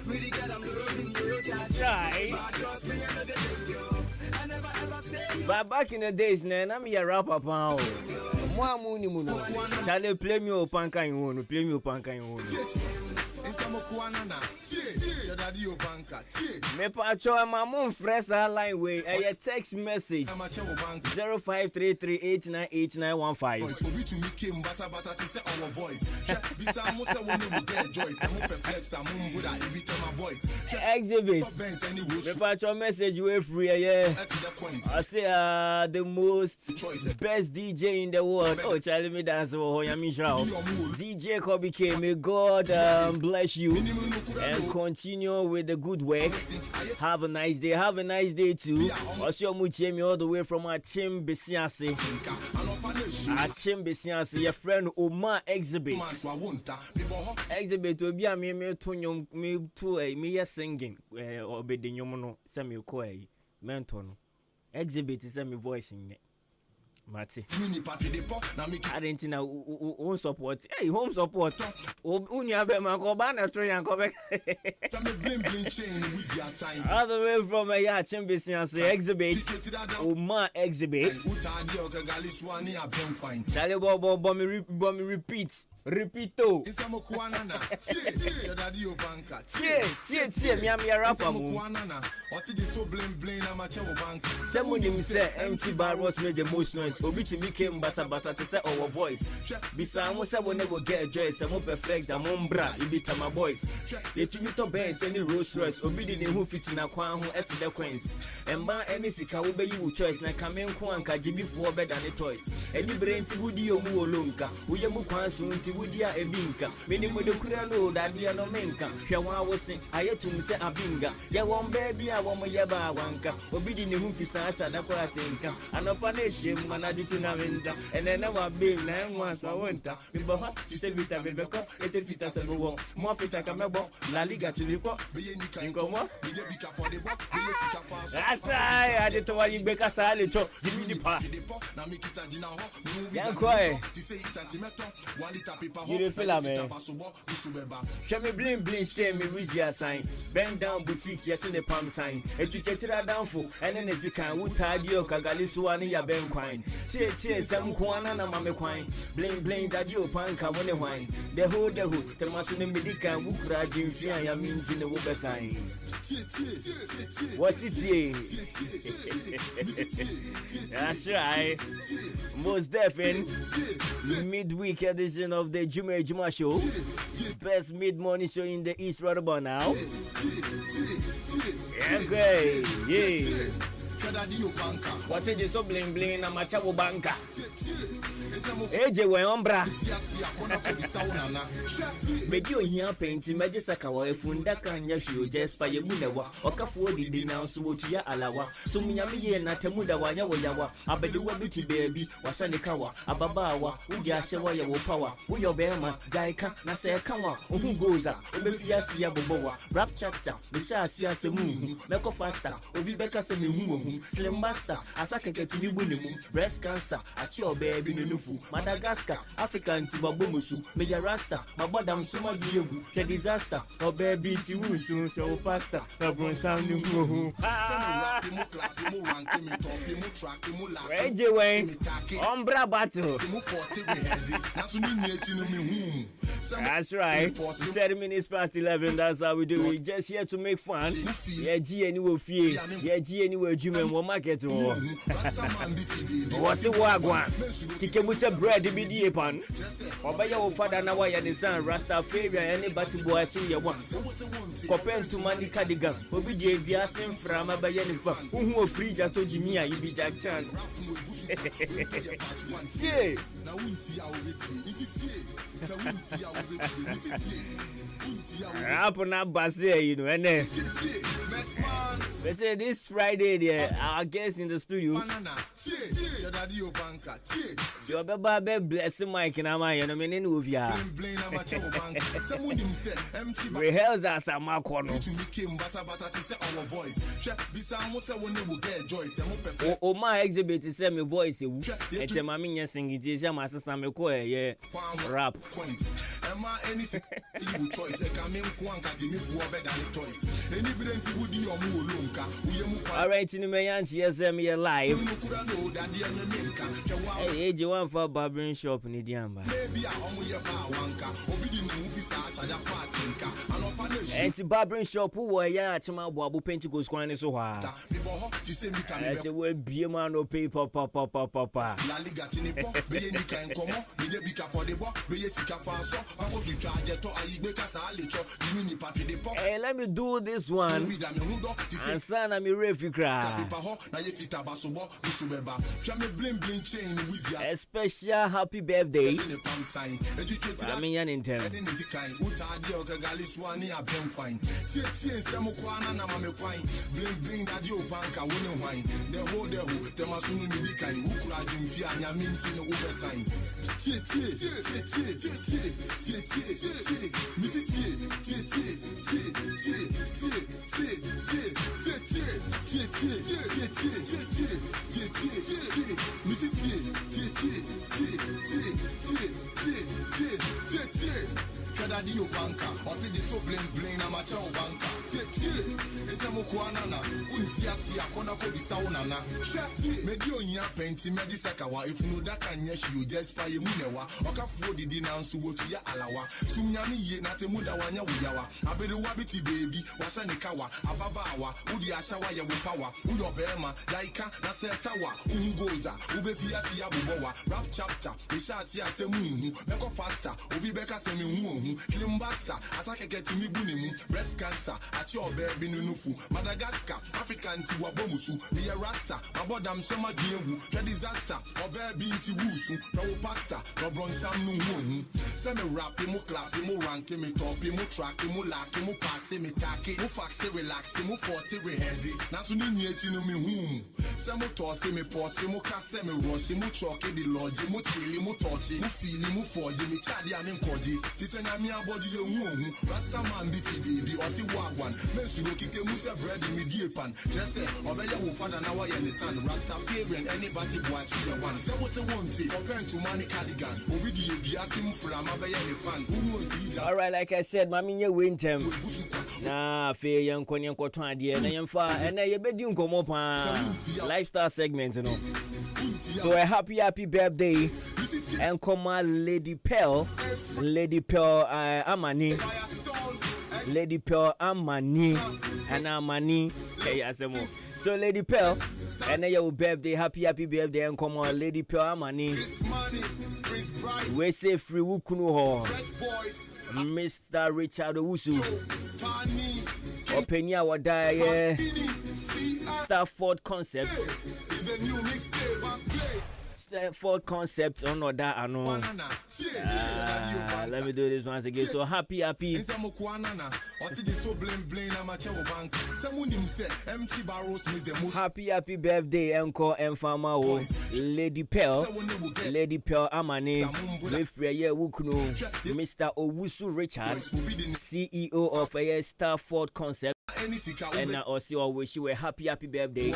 Pretty girl, I'm loving you. That's right. I never ever say. But back in the days, man, I'm your rapper, pal. Moi, Mooney Moon. Tell play me up and kind one, play me up and kind one. Me pacho my mom fresh line way a text message 0533898915. Exhibit. Me pacho message way free I say the most best DJ in the world. Oh, Charlie me dance DJ Kobe K. May God bless you and continue with the good work. Have a nice day. Have a nice day too. Also, me all the way from Achim Besiase. Your friend Omar Exhibit. Exhibit will be a me singing. Or be the yomono semi koi menton. Exhibit is semi voicing it. Mati. I didn't know home support. Hey, home support. Unya be man ko ba na tro yan ko be. All the way from a Yachim Business Exhibit. Uma Exhibit. Dale bo me repeat. Repito. Tie, me am your rapper mo. What is so blame I'm a chewo bank. Someone say empty barrels made the most noise. Obi to me came basa to say our voice. Bisa mo say we never get joy. Some perfect am umbra. Ibita my boys. Ye to me to Benz any Rolls Royce. Obi di who fit na kwan ho esi the coins. Emba any sika wo be you choice na kamen ko anka jibi for better than the toys. Any brain ti wudi o mu olonka. Wo ye mu kwan so nti wudi a ebinka. Meni mo de kura no da dia no menka. Hwe wan wo se ayetum se abinga. Ye won baby woman yaba wanka obidi ne hu fisa asha na kwa tinka anopa na ehiem mana ditu na winta ene na wa be na nwa so wonta mi bo ha ti se vita be beko ete fita se bo mo fita ka mebo la liga tiniko nko mo asa ya de to wa yigbe ka sa le cho jimi ni pa na mi kita jina ho yanko ti se centimeter 1 liter paper ho you feel am show me bling say me wizia sign bend down boutique yes in the palm sign. If you get it down for and then as you can, would tie you Kagalisuani ya ben quine. Cheer, some quana na mame quine. Blame that you panka when a wine. The whole, the Masun Medica, who cried in fear, ya means in the Wooga sign. What's it here? That's right. Most definitely midweek edition of the Adwuma-Adwuma show. Best mid-morning show in the East right about now. Okay, yeah. What is so bling na machawo banka? Eje we ombra. Medio hia painti majisaka wa efunda kanya hwio jespa yemunewa. Okafo didi na so wotua alawa. So munyame ye na temuda wanya wo yawa. Abedewa biti baby, wasane kawa. Ababawa, udi ahyewa ye wo power. Wo yo bema, jaika na se kanwa. Ohu goza, obefia sia bobowa. Rap chapter, me sha sia se mu. Meko faster, obi beka se me hu. Slim master, asaka ketini bunemu. Breast cancer, achi obebi no nufu. Madagascar, African Tibabomusu, Meja Rasta, my bodam suma diegu, the disaster, or baby Tiwusu, so pasta, the bron sound you go. Reggie Wayne, Ombra battle. That's right, 30 minutes past 11, that's how we do it. Just here to make fun. Yeah, G anyway, fear, yeah, G anyway, Jim and one market. What's the wagwan? Kikemusa bread be the pan. Oba your father na why the son Rastafari anybody boy so you want. Compared to Mandy Cardigan, Obi the Biasin from a Bayanifa, who free to Jimmy, you be Jack Chan. Yeah. Rap on that bass there, you know, and then they say this Friday there, our guest in the studio. Your baby blessing Mike and I'm you know meaning Uvia. Rehearsals are my corner. Oh my exhibit is send me voice and tell my singing it is my sister me call yeah rap. Alright, in the man, yes, I'm here live. Hey, you want for barbering shop in the Diamba? And to barbering shop, who were ya to my Babu Pentecost Squan so hard. I say, we'll be a man of paper, papa. Hey, let me do this one. And son, I'm a refugee. A special happy birthday. I mean, an intern. Kadadio banka, oti di so bling na macha banka. Ese mukwana untia si akona ko bisa unana. Medio nya penti medi sakawa ifunu daka nya hyu just pa yemu newa. Okafuo didi na nso wotu ya alawa. Sumnyani ye na temuda wanya wuyawa. Abere wabiti baby, wasa nikawa, ababawa, udi ashawa ya wupawa. Uyo bema, daika na setawa, ungoza, ubeti asi ya bubowa. Rap chapter, isha asi asemuhu, meko faster, ubi beka semi Slim Basta, atake get to me bunimu, breast cancer, at your baby nunufu, Madagascar, African tiwa bomusu, be a rasta, abodam sema diewu, the disaster, or baby inti wusu, no pasta, no bronsam nuhu. Semi rap, mu clap, mu rank, mu top, mu track, mu lack, mu pass, mu take, mu fax, relax, mu force, rehearse, Nasuni yeti no me hum. Semu toss, me pause, mu cast, me rush, mu chalk, the lodge, mu chili, mu touchy, mu feely, mu forge, me chadi, and koji. Me body you Rasta man biti baby or see wagwan. Men should look at Musa bread in me dear pan. Just say, obey your father now I understand. Rasta parent anybody boy to your one. So what's the one thing? Compared to money cardigan. Obidi be asking from a fan. Alright, like I said, Mammy, you win them. Nah, fair young Konyan Kotan, dear, and I am far, and I bet you come up on lifestyle segment, you know. So a happy birthday. And come on, Lady Pearl Amani, Lady Pearl Amani, and Amani. Hey, asemo. So Lady Pearl, and your birthday, happy birthday, and come on, Lady Pearl Amani. We say free Wukuno, Mr. Richard Owusu, Openia Wadaya, Stafford Concept. Stafford Concept on that I know. Let me do this once again. So happy. Happy birthday, Uncle and Farmer Lady Pearl Amani, Mr. Owusu Richard, CEO of Stafford Concept. And also wish you a happy birthday.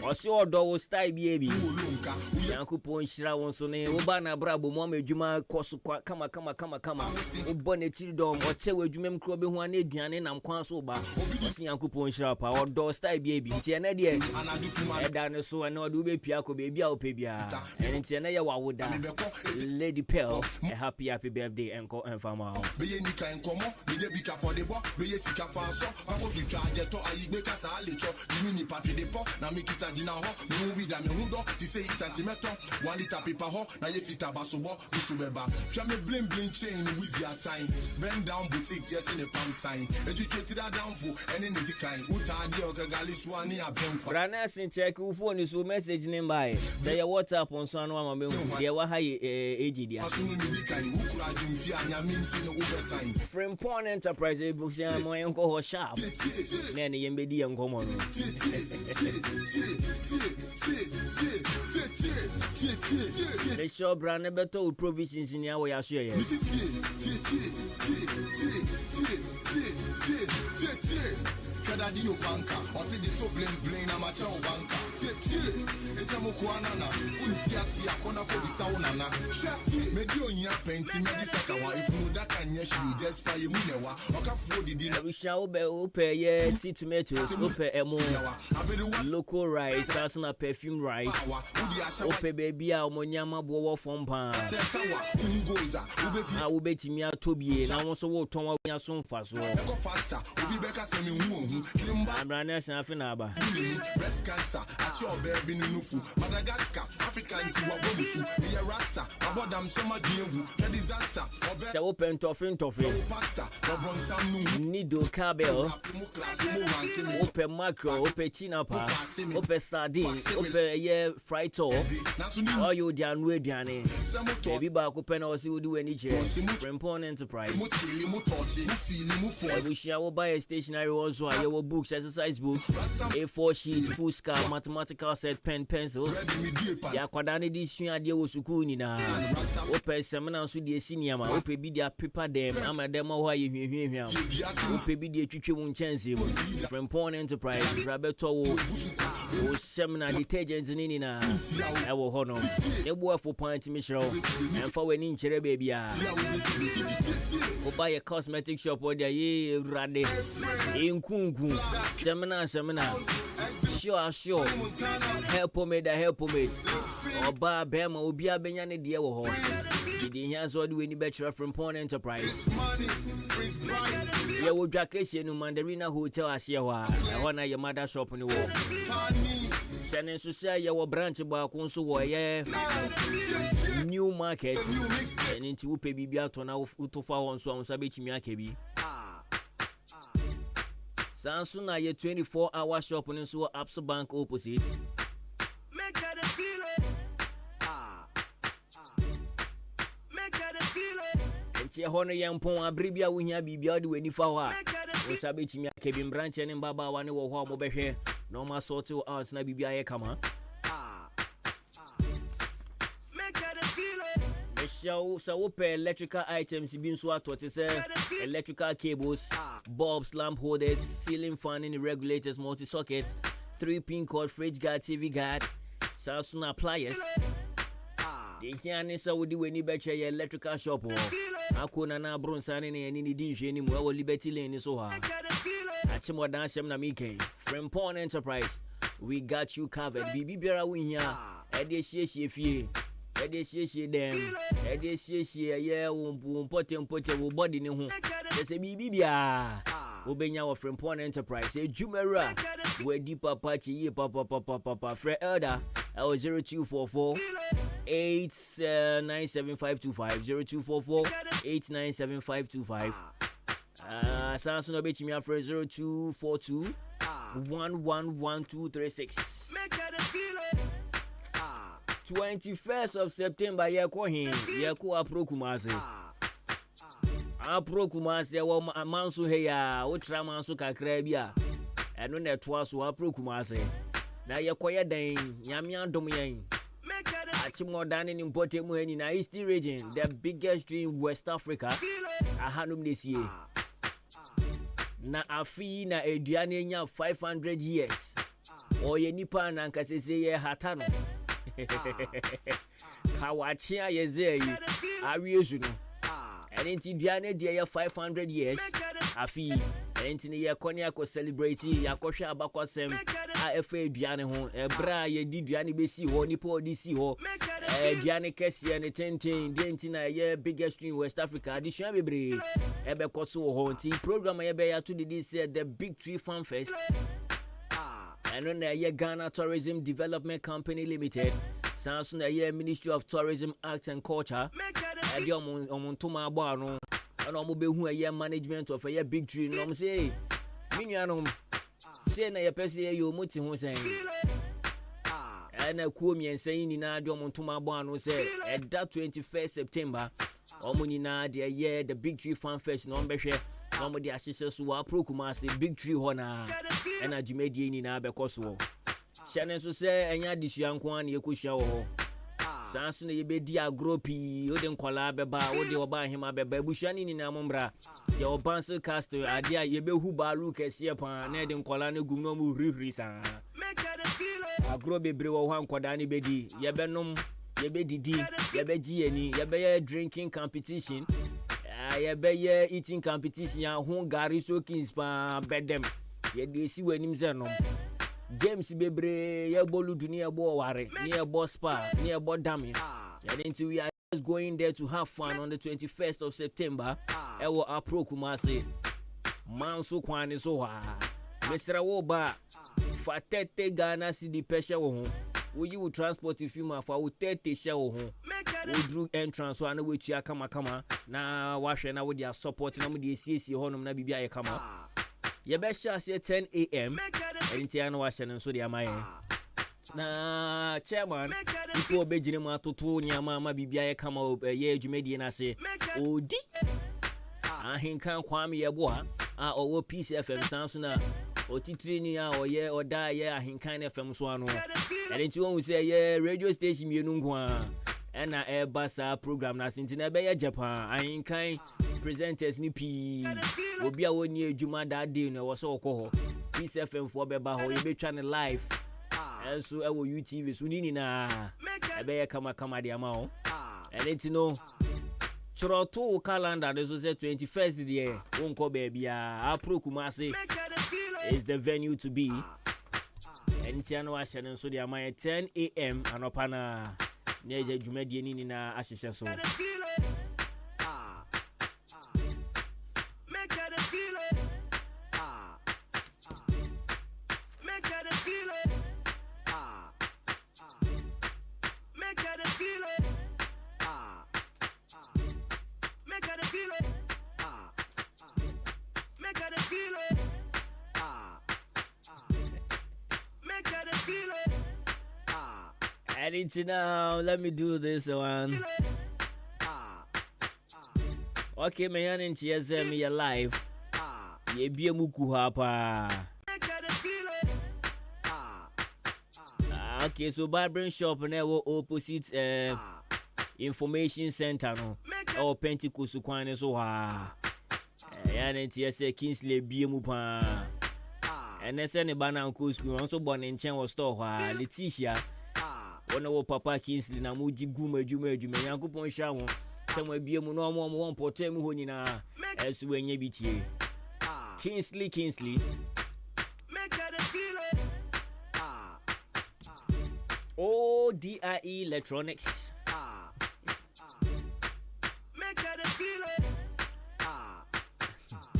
Also, do style baby. Yankupon Shira Wonsone, Obana Brabo, Mome Juma, Kosu, kama. Uboneti dom, or Tewe Jumem Krobe, one Edian, and I'm Quansoba. Yankupon Shira, or do style baby. Tianadia, and dinosaur, and no do be Piaco, baby, I'll pay ya. And in Tianaya Wawuda, Lady Pearl, a happy birthday, Uncle and Farmer. centimeter 1 liter paper ho na ye fita basobo bisubeba hwa me bling chain wizi assign bend down boutique yes in the palm sign educated down for any nizi kind utade okagali swani abem Brana sin check u phone so message nim by say your WhatsApp on so anu ama mehu de wa ha age dia asunu mi di kan ukura dimfi anya minti no oversign Frimpon Enterprise ebusia mo enko ho sharp na ne yembedi enkomo no the show brand beto provisions in your ya share Kadadi yo banka, oti di so bling na macha o banka. Ese mo kuana na, unti akona ko bisa unana. Medi onya penti medi sakawa ifunu da kanye shi just pa yemu newa. Oka fo didi na we shall be open ye tea tomatoes, open emo local rice, as na perfume rice. Open baby a omonyama bo from pan. I will bet me a tobi na won so wo ton wa nya so mfa so. Faster, obi beka se me hu Abrana san finaba. Breast cancer at your baby nufu. Madagascar, African tiwa bomusu. Be a rasta, abodam soma diengu. A disaster. Se open toffin Pasta, obron sam nu. Nido cabel. Open macro, open chinapa. Open sardine, open ye fried or you dian we diane. Baby back open or see do any chair. Frimpon Enterprise. We shall buy a stationery also. Your books, exercise books, A4 sheet, full scar, mathematical set, pen, pencils. Ya kwadane di sua de wo sukuni na. Open seminar so de senior ma. Open bi dia paper dem. Ama dem ho aye hwehwehwam. Open bi de twetwe mu nchanse mu. Frimpon Enterprise, Rabeto wo seminar detergents ni na. E wo ho no. E bo afo point mi hyerew. Emfa wani nkyere baby a. O buy a cosmetic shop or there ye rade. Inkunku seminar sure help pomade oba bema obi abenya ne de wo ho didi nya so de weni betcher from Frimpon Enterprise ye wo dwakese no Mandarina Hotel ase ho a ho na ye mother shop ni wo sene so say ye wo branch ba ko so wo ye new market eni nti wo pe bibia to na wo to fa ho so ansa betimi akabi Samsung a 24-hour shop in so Absa Bank opposite. Make her feel it. Make her feel it. And che hono yampon abribia wunya bibia de weni fa ho a. Wo sabe timi akebim branch ne baba wa ne wo ho mo behwe. No ma sort you out na bibia ye kama. Make her feel it. So open electrical items been so at say electrical cables, bulbs, lamp holders, ceiling fan and regulators, multi-sockets, 3-pin cord, fridge guard, TV guard, Samsung appliances. The can is so do any better electrical shop or Akuna na Bronson and any dingy anymore Liberty Lane so hard. Achimo dance na mike. Frimpon Enterprise. We got you covered. Bibi Bera winya. Edeshie fie. Edeshie dem. Edeshie ye umpote wo body ne ho. Say bibi bia. Obenya wo Frimpon Enterprise. Say Jumera. We di papa chi ye papa Fred Elder. 0244 8975525 0244 8975525 Samsung no betimi afre 0242 111236 21st of September yeko hin yeko aprokumase wo manso heya wo tra manso kakra bia eno na to aso aprokumase na yekoye den nyame adom yen Achimodani in Potemu in East region, the biggest tree in West Africa. Ahanum this year. Na afi na ediane nya 500 years. Oye nipa na nkase se ye hatano. Kawachia ye zei awiesu no. Enti diane de ye 500 years. Afi enti ne ye konya ko celebrate yakwohwe abakwasem afa duane ho ebra ye di duane besi ho nipa odi si ho duane kese ne tenten de enti na ye biggest in West Africa addition bebre ebe koso ho nti program ye be ya to the said the Big Tree Farm Fest and on ye Ghana Tourism Development Company Limited Sans na ye Ministry of Tourism, Arts and Culture. E di omontoma abo ano. Ana omo behu ye management of a big tree no say minuanom say na ye pese ye omoti ho sen. Ana kuo miensa yi nyina di omontoma abo ano say eda 21st September. Omo nyina de ye the Big Tree Fan Fest no mbehwe. Omo de asese so wa prokumase Big Tree ho na. Ana dwumedie nyina bekoso. Chane so say enya adisua nko an ye kohua wo. Sanso na ye bedi agropi, ode nkwala beba, ode oba hima beba, ebusua ni nyina mombra. Ye obanse cast ade a ye behu balu kese pa na de nkwala na gum no mu riri sa. Agro bebre wo hwan kwada ni bedi, ye benom, ye bedidi, ye beji ani, ye be drinking competition. Ye be eating competition ya ho gari soakings pa bedem. Ye de si wanim ze nom. Games bebre ye bolu dunia bo ware near boss spa near bo damming. And we are just going there to have fun on the 21st of September. Ewo apro kumase manso kwani so ha Mr. Woba fa 30 Ghana cedi peshe wo ho wo yi wo transport if you ma fa wo 30 she wo ho wo drew entrance wa na we tua kama na wa hwe na wo dia support na mo dia siesie honom na bibia ye kama. Ye be sha say 10 a.m. Enti no wa hye so dia maye na chairman ipo obejine mu atoto ni ama bibia ye kama ye adwumedie na se odi ahenkan kwame ye bo a owo Peace FM sanso na otitiri ni a oye oda ye ahenkan FM so ano enti won say ye radio station mienu nko a na basa program na sinti na be ye Japan ahenkan presenters ni pi obi a woni adwuma that day no wo so okoho Peace FM for beba ho ye betwa ne live enso ewo UTV so ni na ebe ye kama de ama ho enti no chroto calendar de so say 21st there wonko ba bia apro kumase is the venue to be enti ano wa hye nso de ama 10 a.m. anopa na neje dwumadie ni na ahyehye so now, let me do this one. Okay, my hand in TSM me alive. Ye be muku hapa. Okay, so barbering shop now opposite information center no. Or Pentecost kwane so ha. Yan in TSM Kingsley be mu pa. And then send a banana school also born in Chen was store ha Leticia. One of Papa Kingsley na muji guma jume yankopon hwa ho semwa bie mu no mo won potem ho nyina esu wenye bitie Kingsley ODIE Electronics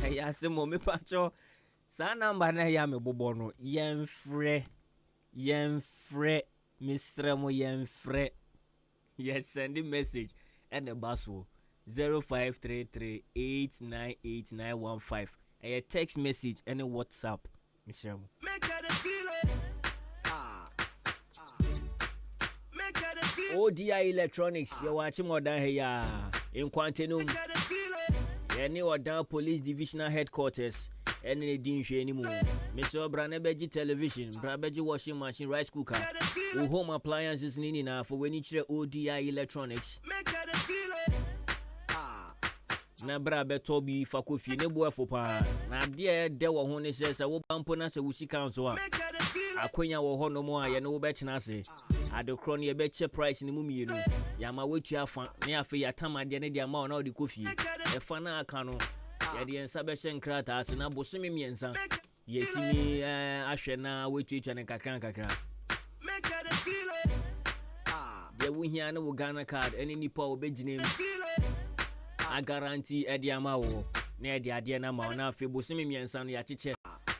hey asemo me pacho sa number na ya me bobo no yemfre Mr. Moyenfre. Yes, send a message and the password 0533898915 and a text message and a WhatsApp. Mr. Mo. ODI Electronics, you're watching more than here in Quantenum. Any other police divisional headquarters. Any didn't anymore. Mr. Branebeji television, Brabeji washing machine, rice cooker, home appliances nina for when you ODI Electronics. Na brabe tobi fakofi ne boy for pa. Na dear there were one says I will bump on us a wusi council. Akwenya wo hono mo aye no betena se. Ade kroni e beche price ni mumie no. Ya ma wetu afa ne afa ya tamade ne dia ma na odi kofi. E fa na aka no. Ya de ensa be hye nkrata ase na bosome miensa. Yetimi ahwe na wetu etwa ne kakran. De wo hia na wo Ghana card ene nipa obeginem. I guarantee Eddie Amawo, near the idea now, now, Fibosimi miensa no ya chiche.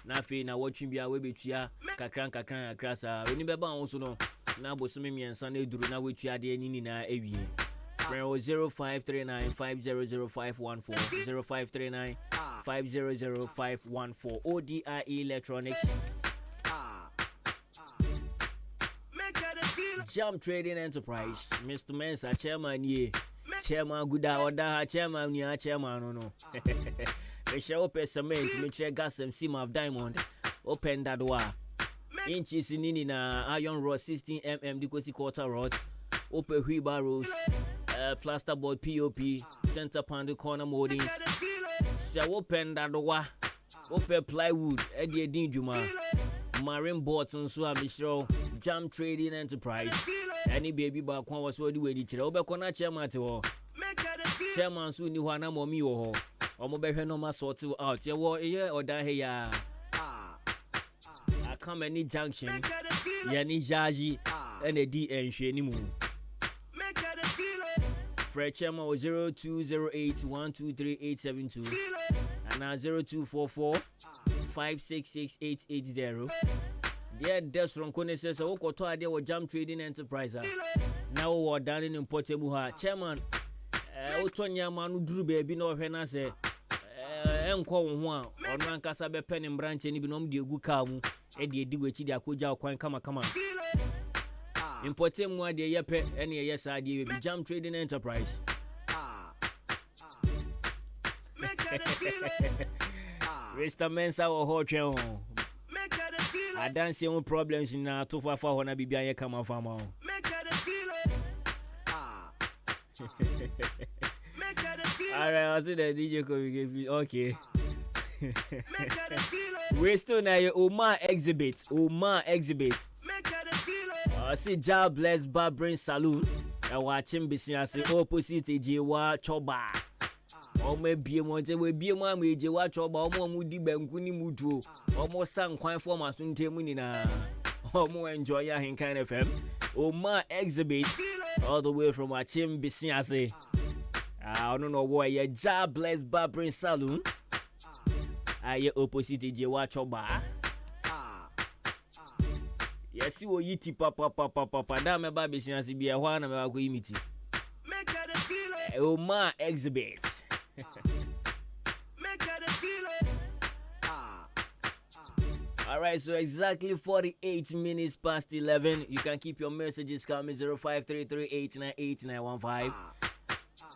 Na fe na watching bia we betua kakran crasa. We ni beba also no. na bosome miensa na eduru na wetu ade ni na ewie. Friend 0539500514 0539500514 ODI Electronics. Jam Trading Enterprise, Mr. Mensa, chairman ye. Chairman Guda Oda, chairman ya chairman no. We shall open cement, me check gas and sim of diamond. Open that door. Inches in na iron rod 16 mm dikosi quarter rods. Open wheelbarrows, plasterboard POP, center panel corner moldings. So open that door. Open plywood, Eddie Dinjuma. Marine boards and so I'm sure Jam Trading Enterprise. Any baby back one was what do we need to Obekona chairman to chairman soon you wana mommy or Omobe no ma sort out ya war or da here. I come any junction Yani Jaji and a D and Shenimu. Fred chairman was 0208123872 and now 0244 5668880. Dear Des from Kone says, I walk to idea with Jam Trading Enterprise. Now we're done in portable chairman. Otonya manu drew baby no hena say. Enko one or Nankasa be pen and branch and even the good kamu. Eddie do it the Akuja coin come. Importing more the yepe any yes idea with Jam Trading Enterprise. Mr. Mensa or hotel. I don't see any problems in 254 when I be behind come on farm. Alright, I'll see the DJ okay. We still now Oma exhibit. I see job bless Barbering Saloon. I watch him business opposite Jewa Choba. Ome bie monte we bie mo ameje wa choba omo mudi banku ni muduo omo san kwan form asuntemu ni na omo enjoy Ahenkan FM Oma exhibit all the way from Achim Bisiase. I don't know why ya job bless Barbering Saloon. Aye opposite Jewa Choba. Yes you yiti papa da me ba Bisiase bia ho na me ba ko yimiti. Oma exhibit. Alright, so exactly 48 minutes past 11. You can keep your messages coming 0533898915.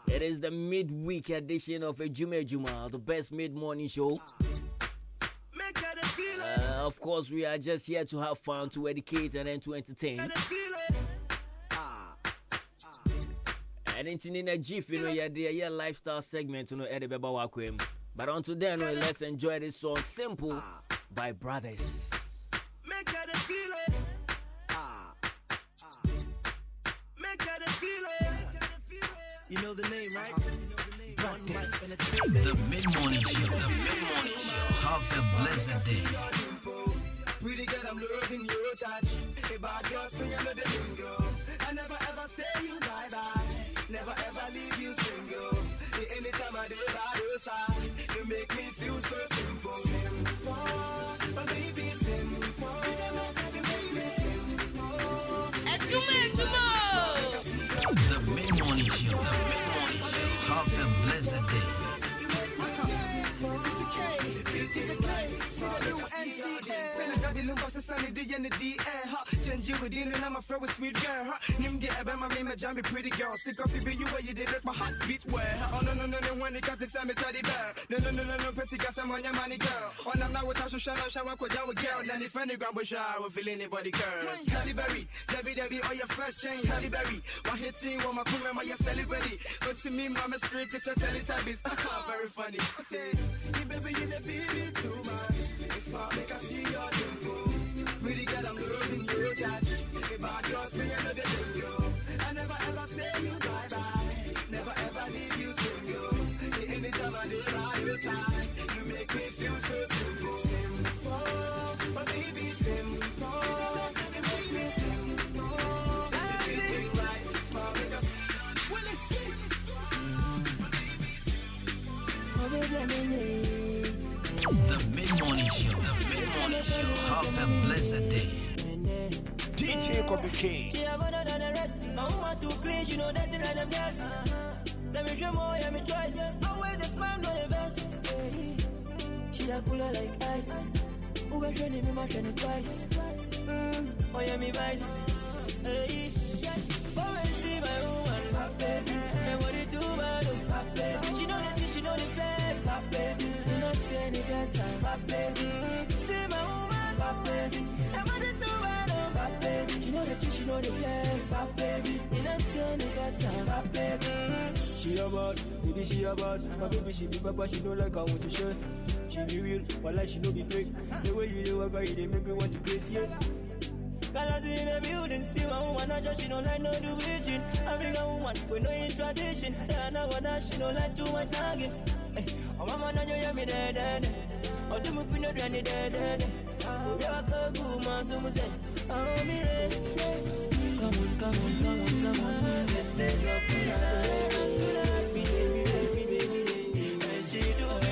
It is the midweek edition of Adwuma-Adwuma, the best mid-morning show. Of course, we are just here to have fun, to educate, and then to entertain. And in a jiff, you know, your lifestyle segment, you know, Eddie Beba Wakwem. But until then, let's enjoy this song, Simple, by Brothers. You know the name, right? The mid-morning show. Have a blessed day. Pretty good, I'm loving your touch. Hey, bad girl, spring another bingo. I never ever say you bye-bye. Never ever leave you single. Anytime I do by your side, you make me feel so simple. Simple, my baby, simple. You make me simple. Adwuma-Adwuma. The mid-morning show. Have a blessed day. Sunny day in the DN, change you within and I'm afraid with sweet girl, Nim get about my name, jammy pretty girl, stick off you where you did make my heart beat well. Oh no, when it got to Sammy Teddy Bear, no, Pessy got some on your money girl. On I'm not with us, shower, with our girl, then if any ground was shy, will feel anybody girls. Halle Berry, Debbie, or your first chain, Halle Berry, my hit team, or my crew, your celebrity. But to me, mama straight to Teletubbies, very funny. Say, you baby, you the baby too much. It's smart, make I see your dimple. Pretty girl, I'm loving your touch. If I just bring another bingo. I never ever say you bye-bye. Never ever leave you single. Anytime I do by your side, you make me feel so simple. Simple, my baby, simple. You make me simple. You treat me right, smile, make us will it fit? Oh, baby, The mid-morning show. Have a blessed day. DJ Kobe K. She have better than the rest. My woman too clean, she know that you like them girls. Say me show more, yeah, me choice. I wear the smile, no the best. She a cooler like ice. Who be training me, my training twice. Oh yeah, me vice. Hey, come and see my woman, baby. And what it do, man, baby. She know the thing, she know the flex, baby. You not see any dress, baby. See my woman, baby. And what it do, man, baby. She know the thing, she know the flex, baby. You not see any dress, baby. She a bad, baby she a bad. My baby she be papa, she know like I want to share. She be real, but like she no be fake. The way you do work, you they make me want to crazy. Yeah. Girl, I see in the building, see my woman, I just she don't like no do bitching. African woman, we know in tradition. And I want she don't like too much nagging. Oh, mama, now you hear me dead. Oh, do me pin up your dead. Oh, we are good, man, so we say, oh, me ready. Come on, let's make love tonight. Me baby, and she do it.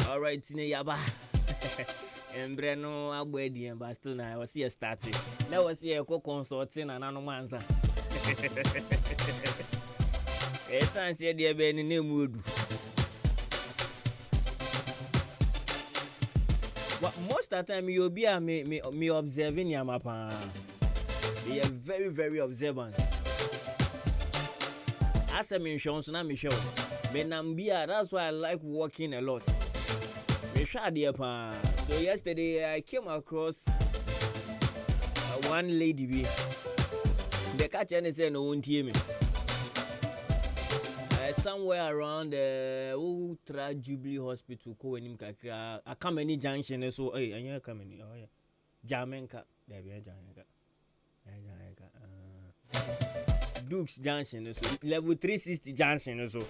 Alright, Yaba. And Breno Abwedi and Bastuna, I was here starting. Now was here co consorting and Anomanza. It's a said dear Benny name wood. But most of the time you'll be me observing Yamapa. They are very, very observant. As a mention, so now me show. Benambia, that's why I like walking a lot. So yesterday I came across one lady. The catch and said no one hear me. Somewhere around the Ultra Jubilee Hospital, I come any junction. So hey, I come any. Oh yeah, Jamenka. There be a Jamenka. Dukes Junction. So level 360 Junction. So.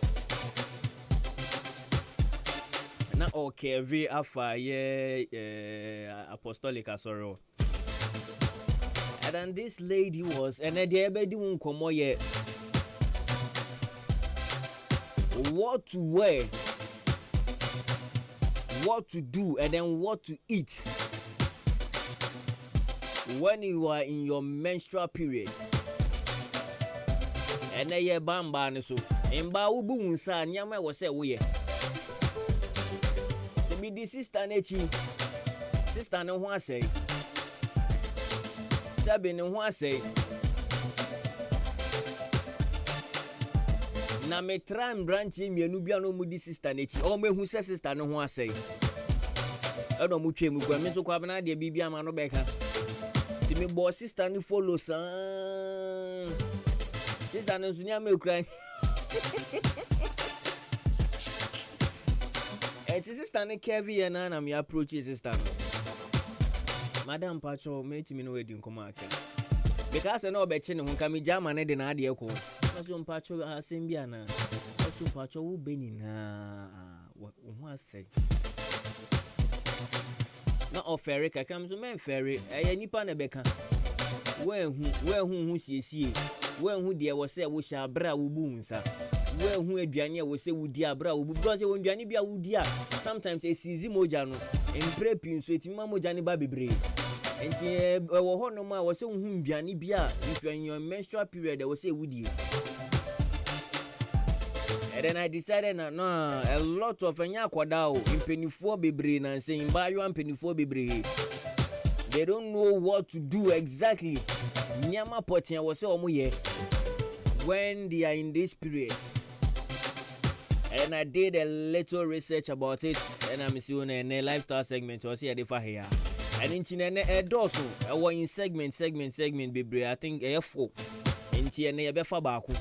Okay, every after apostolic sorrow. And then this lady was, and then the baby won't come here. What to wear, what to do, and then what to eat when you are in your menstrual period. And then you bamba so. And ba ubu unsa nyama was say we. Me the sister nechi sister no ho say sabi no ho say na me tram branch mienu bia no mu di sister nechi o mehu se sister no ho say e do mu twem gwa me so kwa bana de bibia ma no beka ti me bo sister no follow san sister no sunya me kran it's sister ne Kevin and I'm approach sister. Madam Pacho, mate me no wedding come out. Because I know betting when come German and then idea call. Some Pacho Simbiana. Also Pacho will be in what say. Not of ferry comes to men ferry, a nipa nebeka. Where who see, when who dear was say we shall bra boom, sir. where who aduane we say wudi abra wo because when aduane bia wudi a sometimes e sizi moja no empre pin so etima moja ne ba bebre enti wo ho no ma wo say hu aduane bia if you are in your menstrual period they will say wudi. And then I decided no a lot of enya kwada o impenifo bebre na say imbayo impenifo bebre they don't know what to do exactly. Nyama potia was say omuye when they are in this period. And I did a little research about it and I'm seeing a lifestyle segment was here for here. And in China also I was in segment bebre I think F4 in China be fa baako.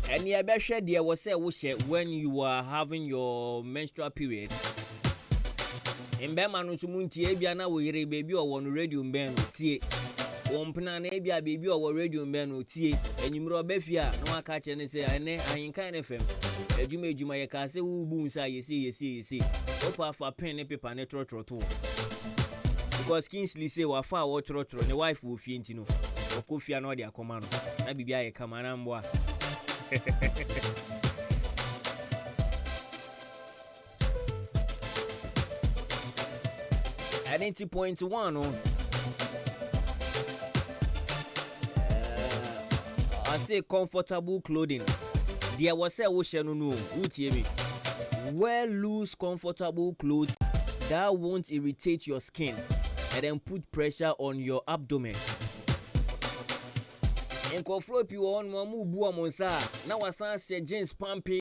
And you better share there was say when you are having your menstrual period. In Bema no sumunti ebia na wo yere baby or one radio mben tie. Wompna na ebia baby or radio mben tie. Enyimro befia no aka che ne say ene Ahenkan FM. Ejuma ye ka say wo bu nsa yesi. Opa fa pen ne paper ne trotro to. Because Kingsley say wa fa wo trotro ne wife wo fie ntino. Okofia no de akoma no. Na bibia ye kama na mboa. 90.1 I say comfortable clothing. There was a ocean no wear loose comfortable clothes that won't irritate your skin and then put pressure on your abdomen. En kofro pi won mo bu amonsa na wasan se jeans pampi